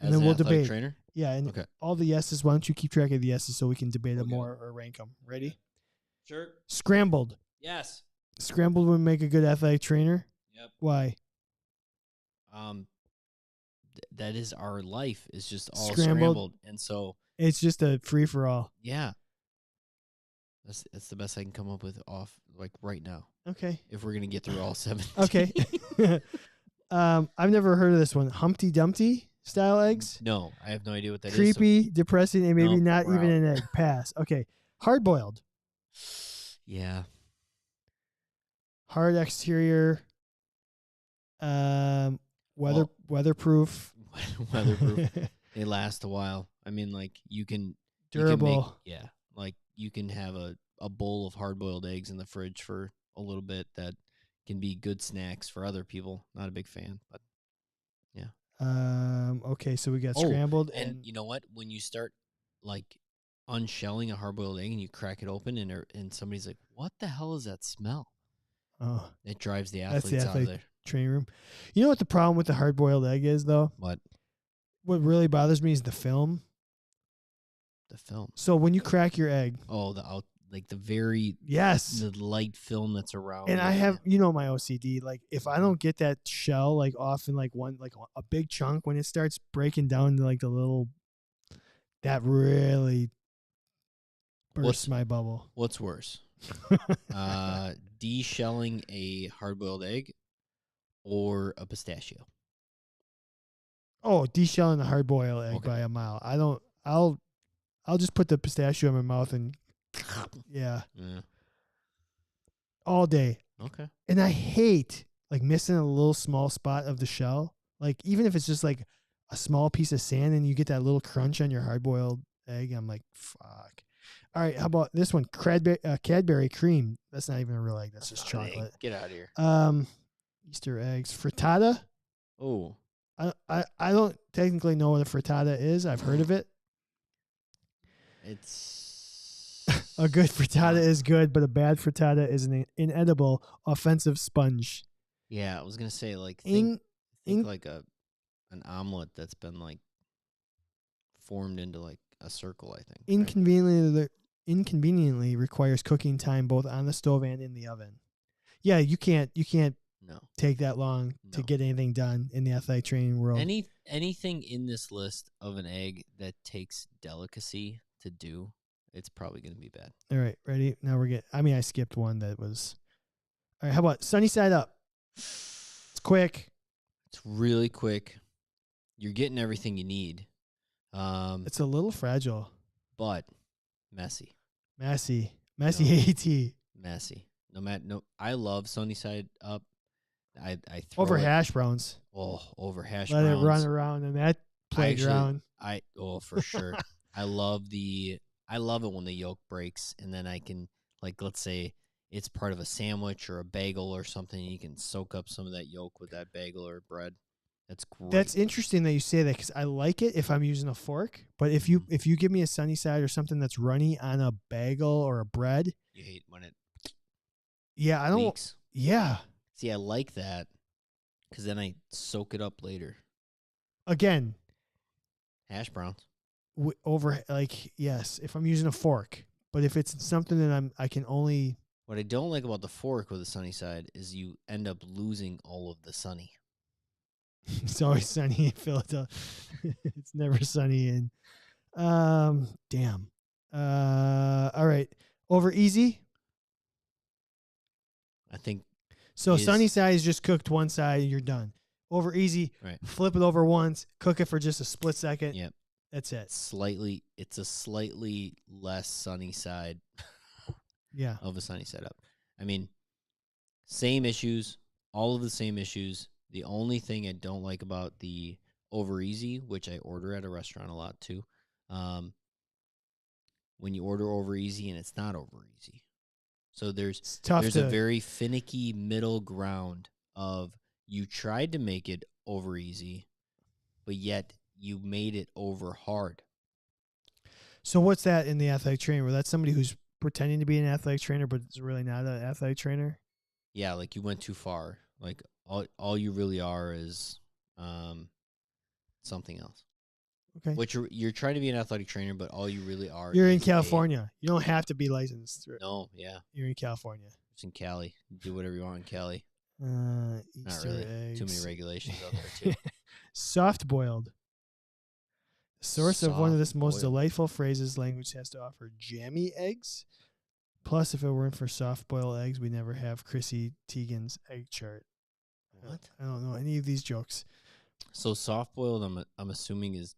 And then we'll debate. Trainer? Yeah, and all the yeses, why don't you keep track of the yeses so we can debate them more or rank them. Ready? Sure. Scrambled. Yes. Scrambled would make a good athletic trainer. Yep. Why? That is our life. It's just all scrambled. And so it's just a free for all. Yeah. That's the best I can come up with off like right now. Okay. If we're gonna get through all 7. Okay. I've never heard of this one. Humpty Dumpty style eggs? No, I have no idea what that Creepy, is. depressing, and maybe not even an egg. Pass. Okay. Hard boiled. Yeah. Hard exterior. Weatherproof. Weatherproof. They last a while. I mean, like you can durable. Like you can have a bowl of hard-boiled eggs in the fridge for a little bit that can be good snacks for other people. Not a big fan, but yeah. Okay, so we got scrambled and you know what? When you start like unshelling a hard-boiled egg and you crack it open and somebody's like, "What the hell is that smell?" Oh, it drives the athletes out of there. Training room. You know what the problem with the hard-boiled egg is, though? What really bothers me is the film. The film. So when you crack your egg, the light film that's around. And I have, my OCD. Like if I don't get that shell like off in like a big chunk, when it starts breaking down to like the little, that really bursts my bubble. What's worse, de-shelling a hard-boiled egg or a pistachio? Oh, de-shelling a hard-boiled egg by a mile. I'll just put the pistachio in my mouth and Yeah. Yeah. All day. Okay. And I hate like missing a little small spot of the shell. Like even if it's just like a small piece of sand and you get that little crunch on your hard boiled egg, I'm like, fuck. All right, how about this one? Cadbury cream. That's not even a real egg. That's just chocolate. Get out of here. Easter eggs. Frittata. Oh. I don't technically know what a frittata is. I've heard of it. It's A good frittata is good, but a bad frittata is an inedible offensive sponge. Yeah, I was gonna say like think like an omelet that's been like formed into like a circle. I think. Right? Inconveniently requires cooking time both on the stove and in the oven. Yeah, you can't No. take that long to get anything done in the athletic training world. Anything in this list of an egg that takes delicacy to do, it's probably going to be bad. All right, ready? Now I skipped one that was. All right, how about sunny side up? It's quick. It's really quick. You're getting everything you need. It's a little fragile, but messy. Messy No. AT. Messy. No. I love sunny side up. I throw Over it, hash browns. Oh, over hash Let browns. it run around in that playground. For sure. I love it when the yolk breaks and then I can, like, let's say it's part of a sandwich or a bagel or something, and you can soak up some of that yolk with that bagel or bread. That's great. That's interesting that you say that because I like it if I'm using a fork. But if you give me a sunny side or something that's runny on a bagel or a bread, you hate when it yeah, I don't. leaks. Yeah. See, I like that because then I soak it up later. Again, hash browns. Yes, if I'm using a fork. But if it's something that I can only. What I don't like about the fork with the sunny side is you end up losing all of the sunny. It's always sunny in Philadelphia. It's never sunny in. Damn. All right. Over easy. I think. So sunny side is just cooked one side and you're done. Over easy. Right. Flip it over once. Cook it for just a split second. Yep. That's it. It's a slightly less sunny side. Yeah. Of a sunny setup. I mean, same issues, all of the same issues. The only thing I don't like about the over easy, which I order at a restaurant a lot too, when you order over easy and it's not over easy. So there's a very finicky middle ground of you tried to make it over easy, but yet you made it over hard. So what's that in the athletic trainer? Well, that's somebody who's pretending to be an athletic trainer, but it's really not an athletic trainer. Yeah, like you went too far. Like all you really are is something else. Okay. Which you're trying to be an athletic trainer, but all you really are. You're in California. You don't have to be licensed. No, yeah. You're in California. It's in Cali. You do whatever you want in Cali. Easter Not really. eggs. Too many regulations out there too. Soft boiled. Source of one of the most delightful phrases language has to offer: jammy eggs. Plus, if it weren't for soft boiled eggs, we never have Chrissy Teigen's egg chart. What? I don't know any of these jokes. So soft boiled, I'm assuming is.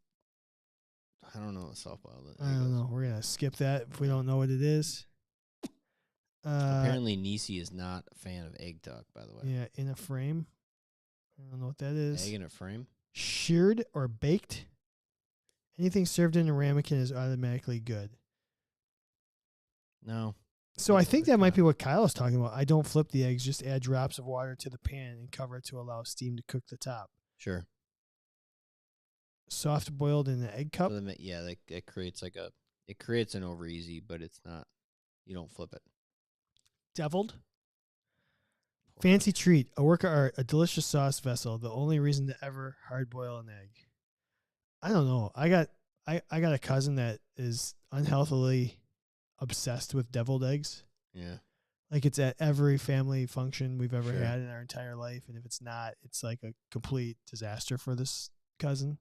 I don't know what soft boiled is. I don't know. We're gonna skip that if we don't know what it is. Apparently, Nisi is not a fan of egg talk. By the way. Yeah, in a frame. I don't know what that is. Egg in a frame. Sheared or baked. Anything served in a ramekin is automatically good. No. So I think that might be what Kyle is talking about. I don't flip the eggs, just add drops of water to the pan and cover it to allow steam to cook the top. Sure. Soft boiled in an egg cup. So that creates it creates an over easy, but it's not. You don't flip it. Deviled. Fancy treat, a work of art, a delicious sauce vessel. The only reason to ever hard boil an egg. I don't know. I got a cousin that is unhealthily obsessed with deviled eggs. Yeah. Like it's at every family function we've ever had in our entire life, and if it's not, it's like a complete disaster for this cousin.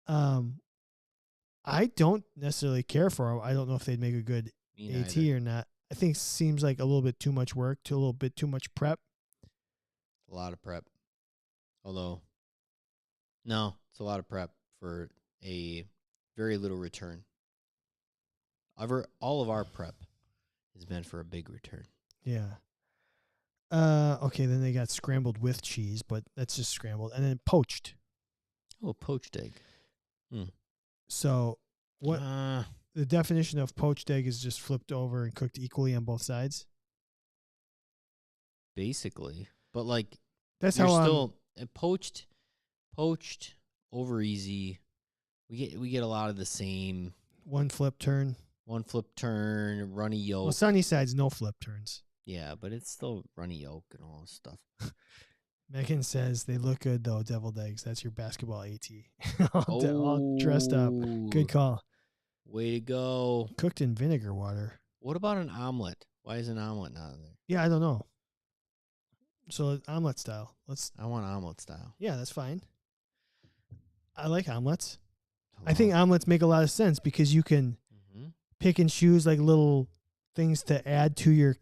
I don't necessarily care for them. I don't know if they'd make a good AT or not. I think it seems like a little bit too much work, a little bit too much prep. A lot of prep. Although, no, it's a lot of prep for a very little return. All of our prep is meant for a big return. Yeah. Okay, then they got scrambled with cheese, but that's just scrambled. And then poached. Oh, poached egg. So what the definition of poached egg is just flipped over and cooked equally on both sides? Basically. But like that's you're how still poached over easy. We get a lot of the same one flip turn, runny yolk. Well, sunny side's no flip turns. Yeah, but it's still runny yolk and all this stuff. Megan says they look good though, deviled eggs. That's your basketball AT. all dressed up. Good call. Way to go. Cooked in vinegar water. What about an omelet? Why is an omelet not in there? Yeah, I don't know. So omelet style. I want omelet style. Yeah, that's fine. I like omelets. I think omelets make a lot of sense because you can pick and choose like little things to add to your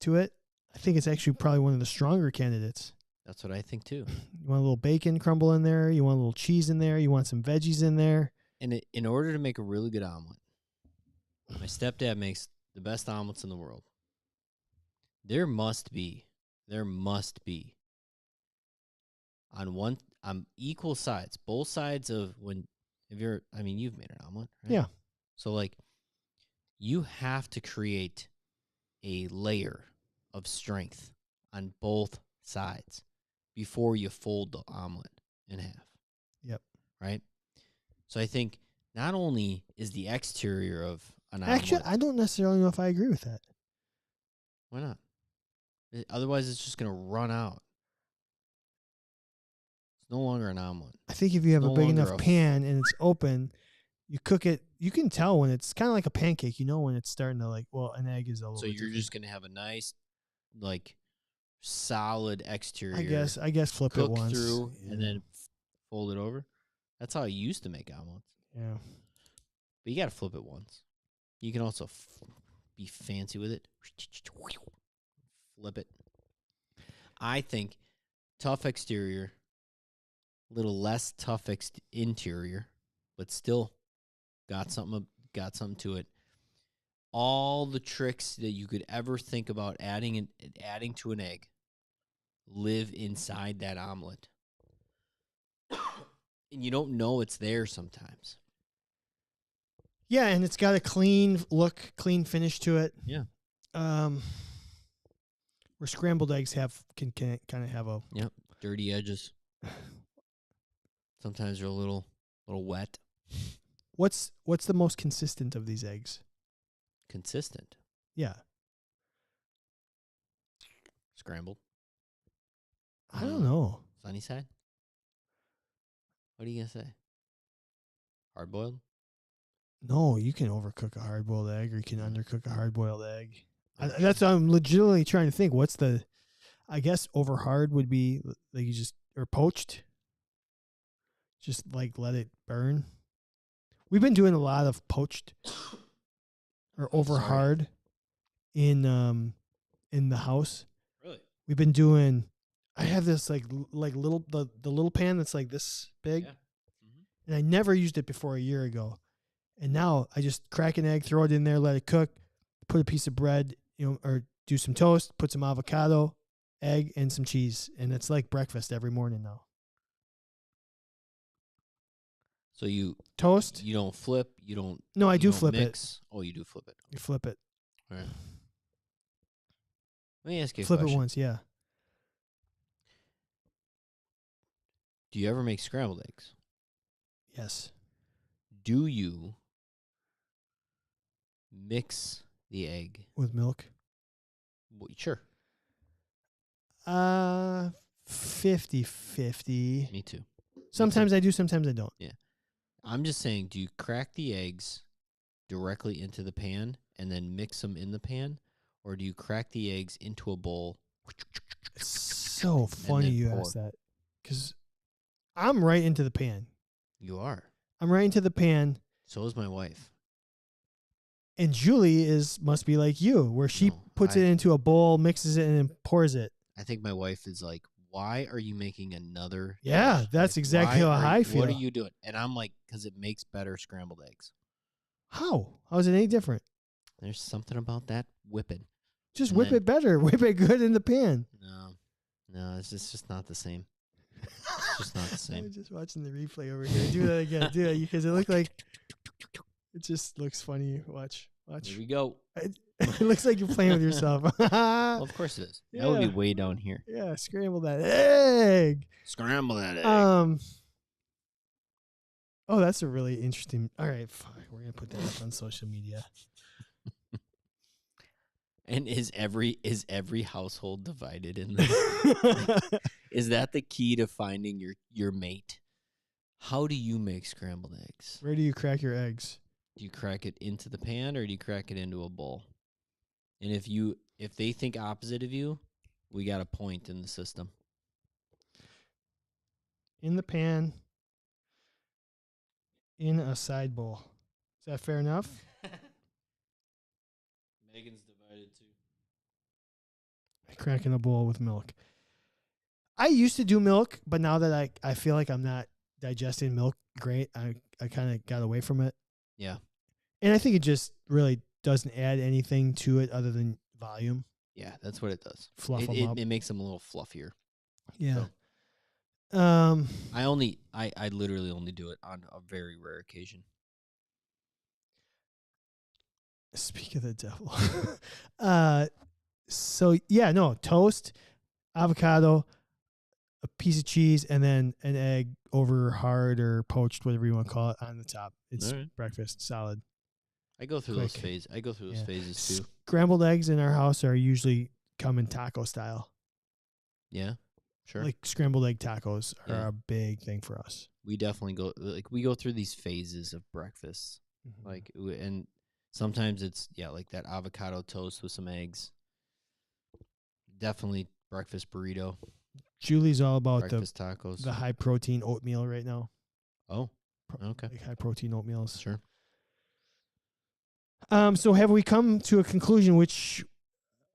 to it. I think it's actually probably one of the stronger candidates. That's what I think too. You want a little bacon crumble in there. You want a little cheese in there. You want some veggies in there. And in order to make a really good omelet, my stepdad makes the best omelets in the world. There must be on equal sides, both sides of you've made an omelet, right? Yeah. So like you have to create a layer of strength on both sides before you fold the omelet in half. Yep. Right? So I think not only is the exterior of an Actually, omelet, I don't necessarily know if I agree with that. Why not? Otherwise, it's just going to run out. It's no longer an omelet. I think if you have a big enough pan and it's open, you cook it. You can tell when it's kind of like a pancake. You know when it's starting to an egg is a little. So you're just going to have a nice, solid exterior. I guess flip it once through and then fold it over. That's how I used to make omelets. Yeah. But you got to flip it once. You can also be fancy with it. Flip it. I think tough exterior, little less tough interior, but still got something to it. All the tricks that you could ever think about adding to an egg live inside that omelet. And you don't know it's there sometimes. Yeah, and it's got a clean look, clean finish to it. Yeah. Where scrambled eggs can kind of have a dirty edges. Sometimes they're a little wet. What's the most consistent of these eggs? Consistent? Yeah. Scrambled. I don't know. Sunny side? What are you going to say? Hard boiled? No, you can overcook a hard boiled egg or you can undercook a hard boiled egg. That's what I'm legitimately trying to think. What's the, I guess over hard would be like or poached. Just let it burn. We've been doing a lot of poached or over hard in the house. Really? We've been doing, I have this little, the little pan that's like this big. Yeah. And I never used it before a year ago. And now I just crack an egg, throw it in there, let it cook, put a piece of bread, or do some toast, put some avocado, egg, and some cheese. And it's like breakfast every morning now. So you toast? You don't flip? You don't? No, I do flip mix? Oh, you do flip it. You flip it. All right. Let me ask you a question. Flip it once, yeah. Do you ever make scrambled eggs? Yes. Do you mix the egg with milk? Well, sure. 50-50. Me too. Sometimes I do, sometimes I don't. Yeah. I'm just saying, do you crack the eggs directly into the pan and then mix them in the pan? Or do you crack the eggs into a bowl? It's so funny you asked that. Because I'm right into the pan. You are. I'm right into the pan. So is my wife. And Julie must be like you, where she puts it into a bowl, mixes it, and then pours it. I think my wife is like, why are you making another dish? Yeah, that's exactly how I feel. What are you doing? And I'm like, because it makes better scrambled eggs. How? How is it any different? There's something about that whipping. Just whip it better. Whip it good in the pan. No, it's just not the same. It's just not the same. I'm just watching the replay over here. Do that again. Do that because it looked like it just looks funny. Watch. Here we go. It looks like you're playing with yourself. Well, of course it is. Yeah. That would be way down here. Yeah, scramble that egg. Scramble that egg. Oh, that's a really interesting. All right, fuck. We're gonna put that up on social media. And is every household divided in this? Is that the key to finding your mate? How do you make scrambled eggs? Where do you crack your eggs? Do you crack it into the pan or do you crack it into a bowl? And if they think opposite of you, we got a point in the system. In the pan. In a side bowl. Is that fair enough? Megan's divided too. I crack in a bowl with milk. I used to do milk, but now that I feel like I'm not digesting milk great, I kind of got away from it. Yeah. And I think it just really doesn't add anything to it other than volume. Yeah, that's what it does. Fluff them up. It makes them a little fluffier. Yeah. So. I literally only do it on a very rare occasion. Speak of the devil. So yeah, no, toast, avocado, a piece of cheese, and then an egg over hard or poached, whatever you want to call it, on the top. It's breakfast, solid. I go through those phases. I go through those phases too. Scrambled eggs in our house are usually come in taco style. Yeah, sure. Like scrambled egg tacos are a big thing for us. We definitely go through these phases of breakfast. Mm-hmm. And sometimes it's like that avocado toast with some eggs. Definitely breakfast burrito. Julie's all about breakfast tacos. The high protein oatmeal right now. Oh, okay. Like high protein oatmeals. Sure. So have we come to a conclusion which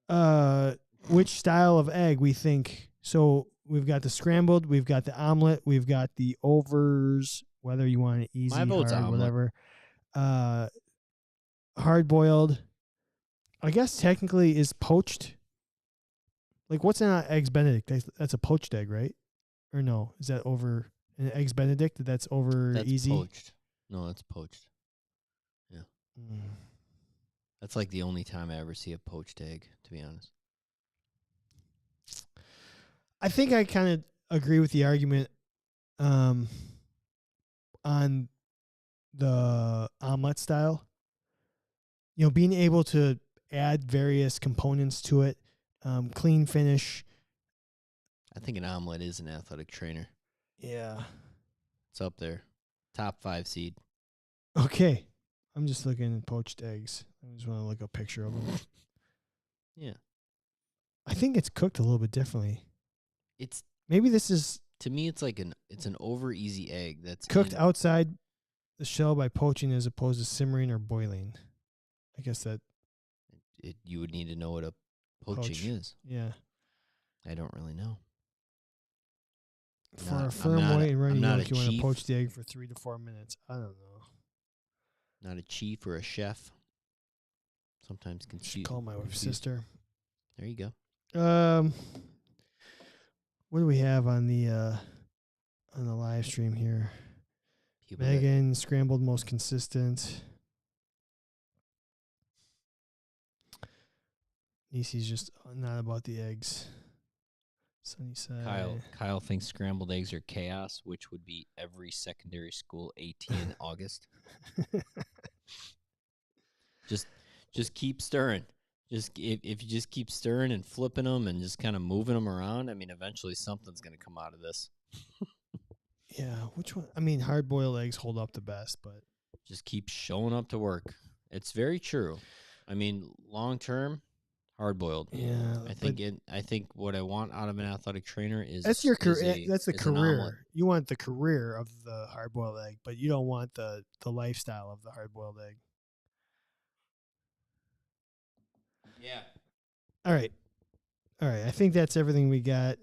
style of egg we think? So we've got the scrambled, we've got the omelet, we've got the overs, whether you want it easy, hard, whatever. Hard boiled. I guess technically is poached. Like what's in an Eggs Benedict? That's a poached egg, right? Or no? Is that over an Eggs Benedict? That's easy. Poached. No, that's poached. Yeah. That's like the only time I ever see a poached egg, to be honest. I think I kind of agree with the argument on the omelet style. You know, being able to add various components to it, clean finish. I think an omelet is an athletic trainer. Yeah. It's up there. Top 5 seed. Okay. I'm just looking at poached eggs. I just want to look a picture of them. Yeah. I think it's cooked a little bit differently. To me it's like an over easy egg that's cooked outside the shell by poaching as opposed to simmering or boiling. I guess that you would need to know what a poaching is. Yeah. I don't really know. For a firm weight and runny yolk, you want to poach the egg for 3 to 4 minutes. I don't know. Not a chief or a chef. Sometimes confused. Call my wife's sister. There you go. What do we have on the live stream here? Megan, scrambled most consistent. Niecy's just not about the eggs. Sunnyside. Kyle thinks scrambled eggs are chaos, which would be every secondary school AT in August. Just keep stirring. If you just keep stirring and flipping them and just kind of moving them around, I mean, eventually something's going to come out of this. Yeah, which one? I mean, hard-boiled eggs hold up the best, but just keep showing up to work. It's very true. I mean, long term, hard-boiled. Yeah, I think what I want out of an athletic trainer is that's your career. That's the career. You want the career of the hard-boiled egg, but you don't want the lifestyle of the hard-boiled egg. Yeah. All right. I think that's everything we got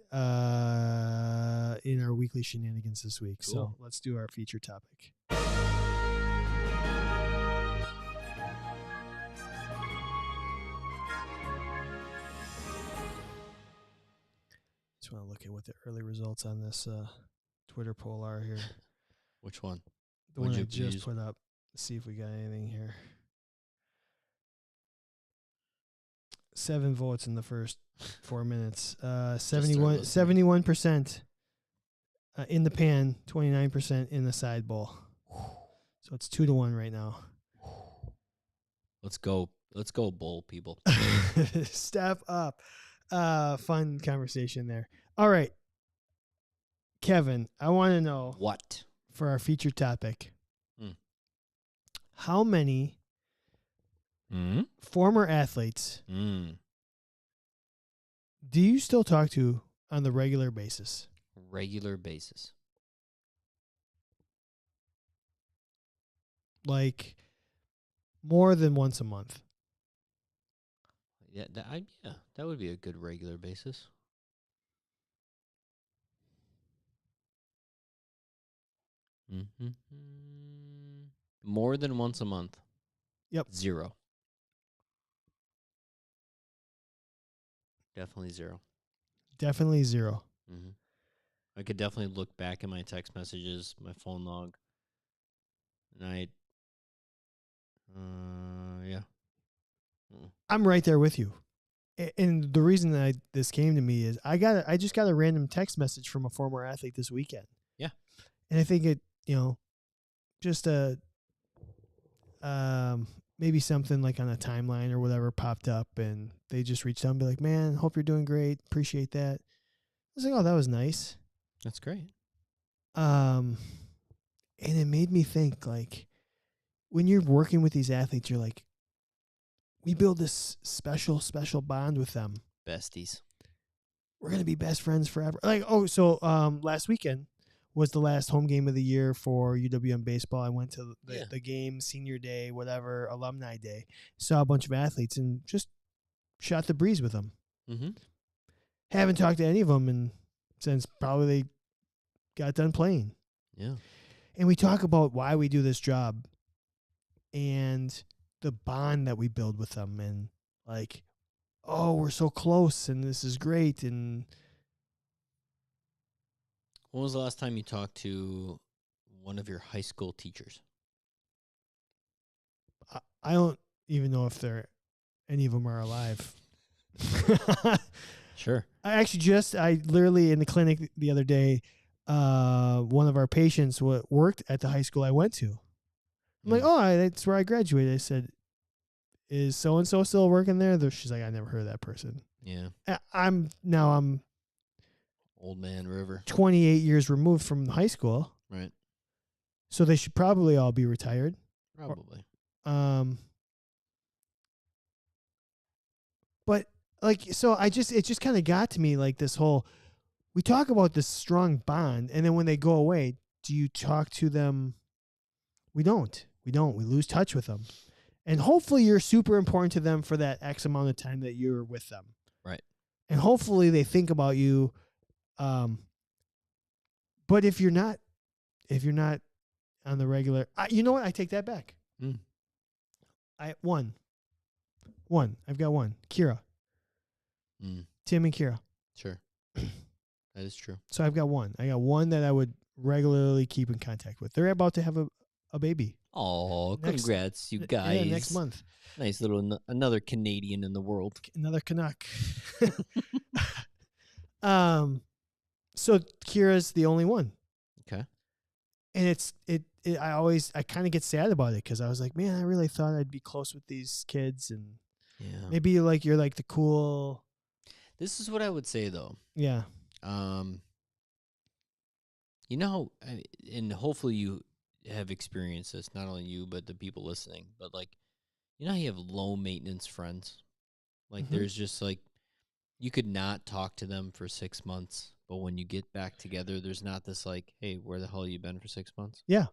in our weekly shenanigans this week. Cool. So let's do our feature topic. what the early results on this Twitter poll are here. Which one? The one I just put up. Let's see if we got anything here. 7 votes in the first 4 minutes. 71% in the pan, 29% in the side bowl. So it's 2-1 right now. Let's go. Let's go, bowl people. Step up. Fun conversation there. All right. Kevin, I want to know what for our feature topic. How many former athletes do you still talk to on the regular basis? Regular basis. Like more than once a month. Yeah, that would be a good regular basis. More than once a month. Yep. 0. Definitely 0. Definitely 0. I could definitely look back at my text messages, my phone log, and yeah. I'm right there with you. And the reason that this came to me is I just got a random text message from a former athlete this weekend. Yeah. And I think it, just maybe something like on a timeline or whatever popped up, and they just reached out and be like, "Man, hope you're doing great. Appreciate that." I was like, "Oh, that was nice." That's great. And it made me think, like, when you're working with these athletes, you're like, we build this special bond with them. Besties. We're going to be best friends forever. Like, so last weekend was the last home game of the year for UWM baseball. I went to the game, senior day, whatever, alumni day. Saw a bunch of athletes and just shot the breeze with them. Haven't talked to any of them since probably they got done playing. Yeah. And we talk about why we do this job and the bond that we build with them, and like, oh, we're so close and this is great. And when was the last time you talked to one of your high school teachers? I don't even know if any of them are alive. Sure. I literally in the clinic the other day, one of our patients worked at the high school I went to. I'm like, oh, that's where I graduated. I said, is so-and-so still working there? She's like, I never heard of that person. Yeah. I'm Old Man River. 28 years removed from high school. Right. So they should probably all be retired. Probably. But like, so it just kind of got to me, like, this whole, we talk about this strong bond, and then when they go away, do you talk to them? We don't. We lose touch with them. And hopefully you're super important to them for that X amount of time that you're with them. Right. And hopefully they think about you. But if you're not on the regular, you know what? I take that back. I've got one. Kira. Tim and Kira. Sure. That is true. So I've got one. I got one that I would regularly keep in contact with. They're about to have a baby. Oh, congrats, you guys. Yeah, next month. Nice little, another Canadian in the world. Another Canuck. So Kira's the only one. Okay. And I kind of get sad about it, because I was like, man, I really thought I'd be close with these kids, and maybe you're like the cool. This is what I would say though. Yeah. You know, and hopefully you have experienced this, not only you, but the people listening, but like, you know how you have low maintenance friends? Like there's just like, you could not talk to them for 6 months, but when you get back together, there's not this like, hey, where the hell have you been for 6 months? Yeah.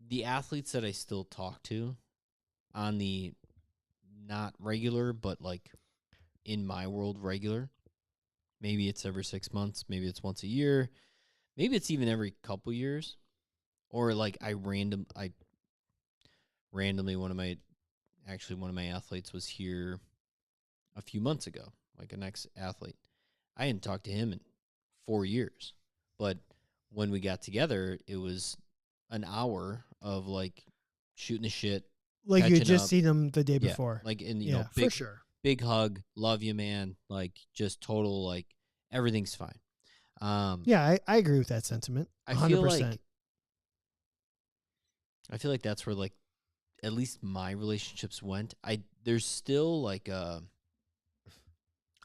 The athletes that I still talk to on the not regular, but like in my world regular, maybe it's every 6 months, maybe it's once a year, maybe it's even every couple years, or like randomly one of my athletes was here a few months ago, like an ex-athlete. I hadn't talked to him in 4 years. But when we got together, it was an hour of like shooting the shit, Like you had just up. seen him the day Yeah, before. like, and yeah, for sure. Big hug, love you, man. Like, just total, like, everything's fine. Yeah, I agree with that sentiment. 100%. I feel like that's where, like, at least my relationships went. There's still like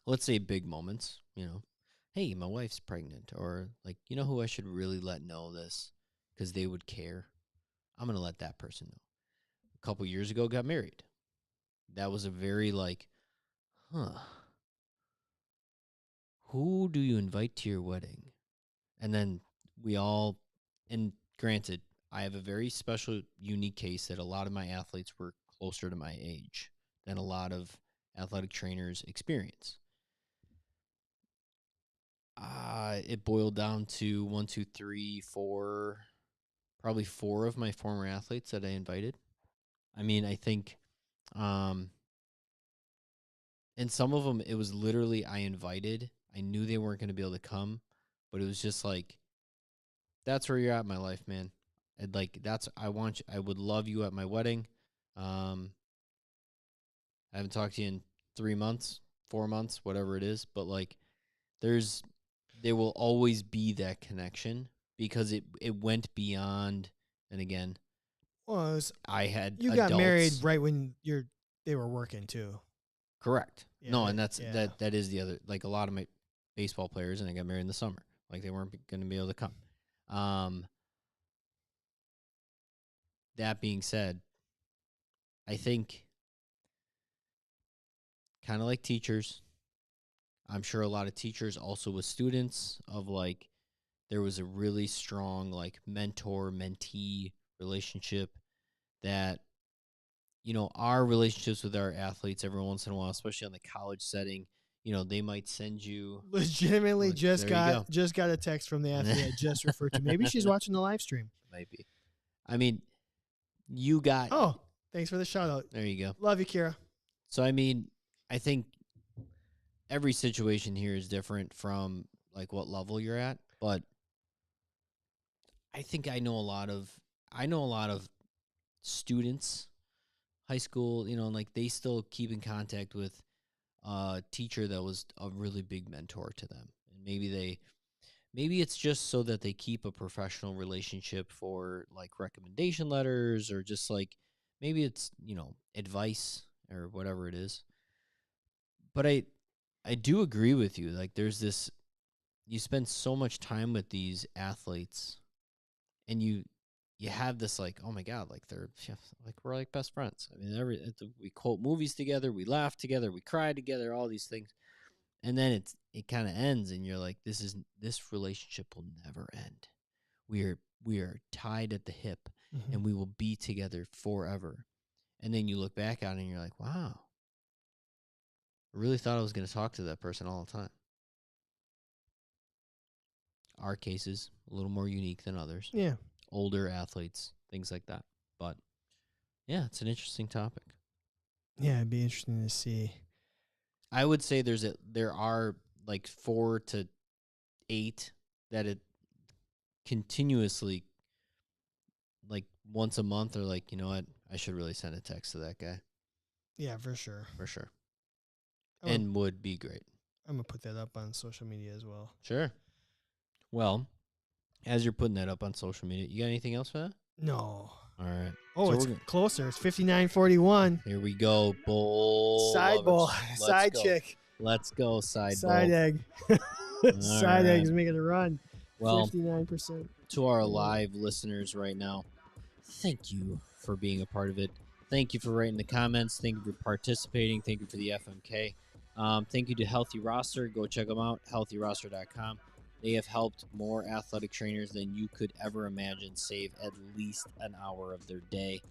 let's say big moments, hey, my wife's pregnant, or like, who I should really let know this because they would care. I'm gonna let that person know. A couple years ago, got married. That was a very like, who do you invite to your wedding? And then and granted, I have a very special, unique case that a lot of my athletes were closer to my age than a lot of athletic trainers experience. It boiled down to 1, 2, 3, 4, probably 4 of my former athletes that I invited. I mean, I think, and some of them, it was literally I invited. I knew they weren't going to be able to come, but it was just like, that's where you're at in my life, man. And like, I would love you at my wedding. I haven't talked to you in 3 months, 4 months, whatever it is, but like, there will always be that connection because it went beyond. And again, well, I had you adults. got married right when they were working too. Correct. Yeah, no, and that is the other, like, a lot of my baseball players, and I got married in the summer. Like, they weren't going to be able to come. That being said, I think kind of like teachers, I'm sure a lot of teachers also with students of like, there was a really strong like mentor-mentee relationship that, our relationships with our athletes every once in a while, especially on the college setting, they might send you legitimately like, just got a text from the And athlete I just referred to. Maybe she's watching the live stream. Might be. I mean, you got. Oh, thanks for the shout out. There you go. Love you, Kira. So, I mean, I think every situation here is different from like what level you're at, but I think I know a lot of students, high school, and like they still keep in contact with a teacher that was a really big mentor to them. And maybe it's just so that they keep a professional relationship for like recommendation letters, or just like maybe it's, advice or whatever it is. But I do agree with you. Like, there's this, you spend so much time with these athletes, and you have this like, oh my God, like they're like, we're like best friends. I mean, we quote movies together, we laugh together, we cry together, all these things. And then it kind of ends, and you're like, this relationship will never end. We are tied at the hip, and we will be together forever. And then you look back on it and you're like, wow, I really thought I was going to talk to that person all the time. Our case is a little more unique than others. Yeah. Older athletes, things like that. But yeah, it's an interesting topic. Yeah, it'd be interesting to see. I would say there are like 4 to 8 that it continuously, like once a month, are like, you know what, I should really send a text to that guy. Yeah, for sure. For sure. And would be great. I'm going to put that up on social media as well. Sure. Well, as you're putting that up on social media, you got anything else for that? No. All right. Oh, so it's closer. It's 59:41. Here we go. Bull. Side bull. Side chick. Let's go, side bull. Side egg. Side egg's making a run. Well, 59%. To our live listeners right now, thank you for being a part of it. Thank you for writing the comments. Thank you for participating. Thank you for the FMK. Thank you to Healthy Roster. Go check them out, healthyroster.com. They have helped more athletic trainers than you could ever imagine save at least an hour of their day.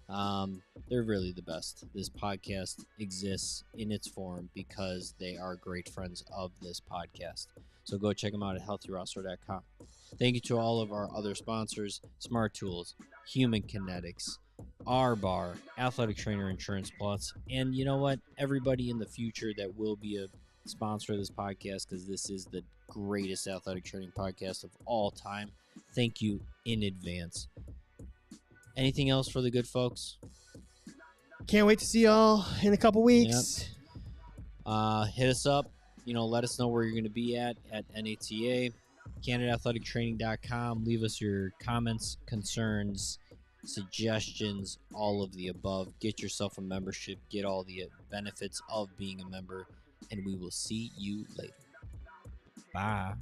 They're really the best. This podcast exists in its form because they are great friends of this podcast. So go check them out at healthyroster.com. Thank you to all of our other sponsors, Smart Tools, Human Kinetics, R-Bar, Athletic Trainer Insurance Plus, and you know what? Everybody in the future that will be a sponsor of this podcast, because this is the greatest athletic training podcast of all time. Thank you in advance. Anything else for the good folks? Can't wait to see y'all in a couple weeks. Yep. Hit us up. Let us know where you're going to be at NATA. CandidAthleticTraining.com. Leave us your comments, concerns, suggestions, all of the above. Get yourself a membership. Get all the benefits of being a member. And we will see you later. Bye.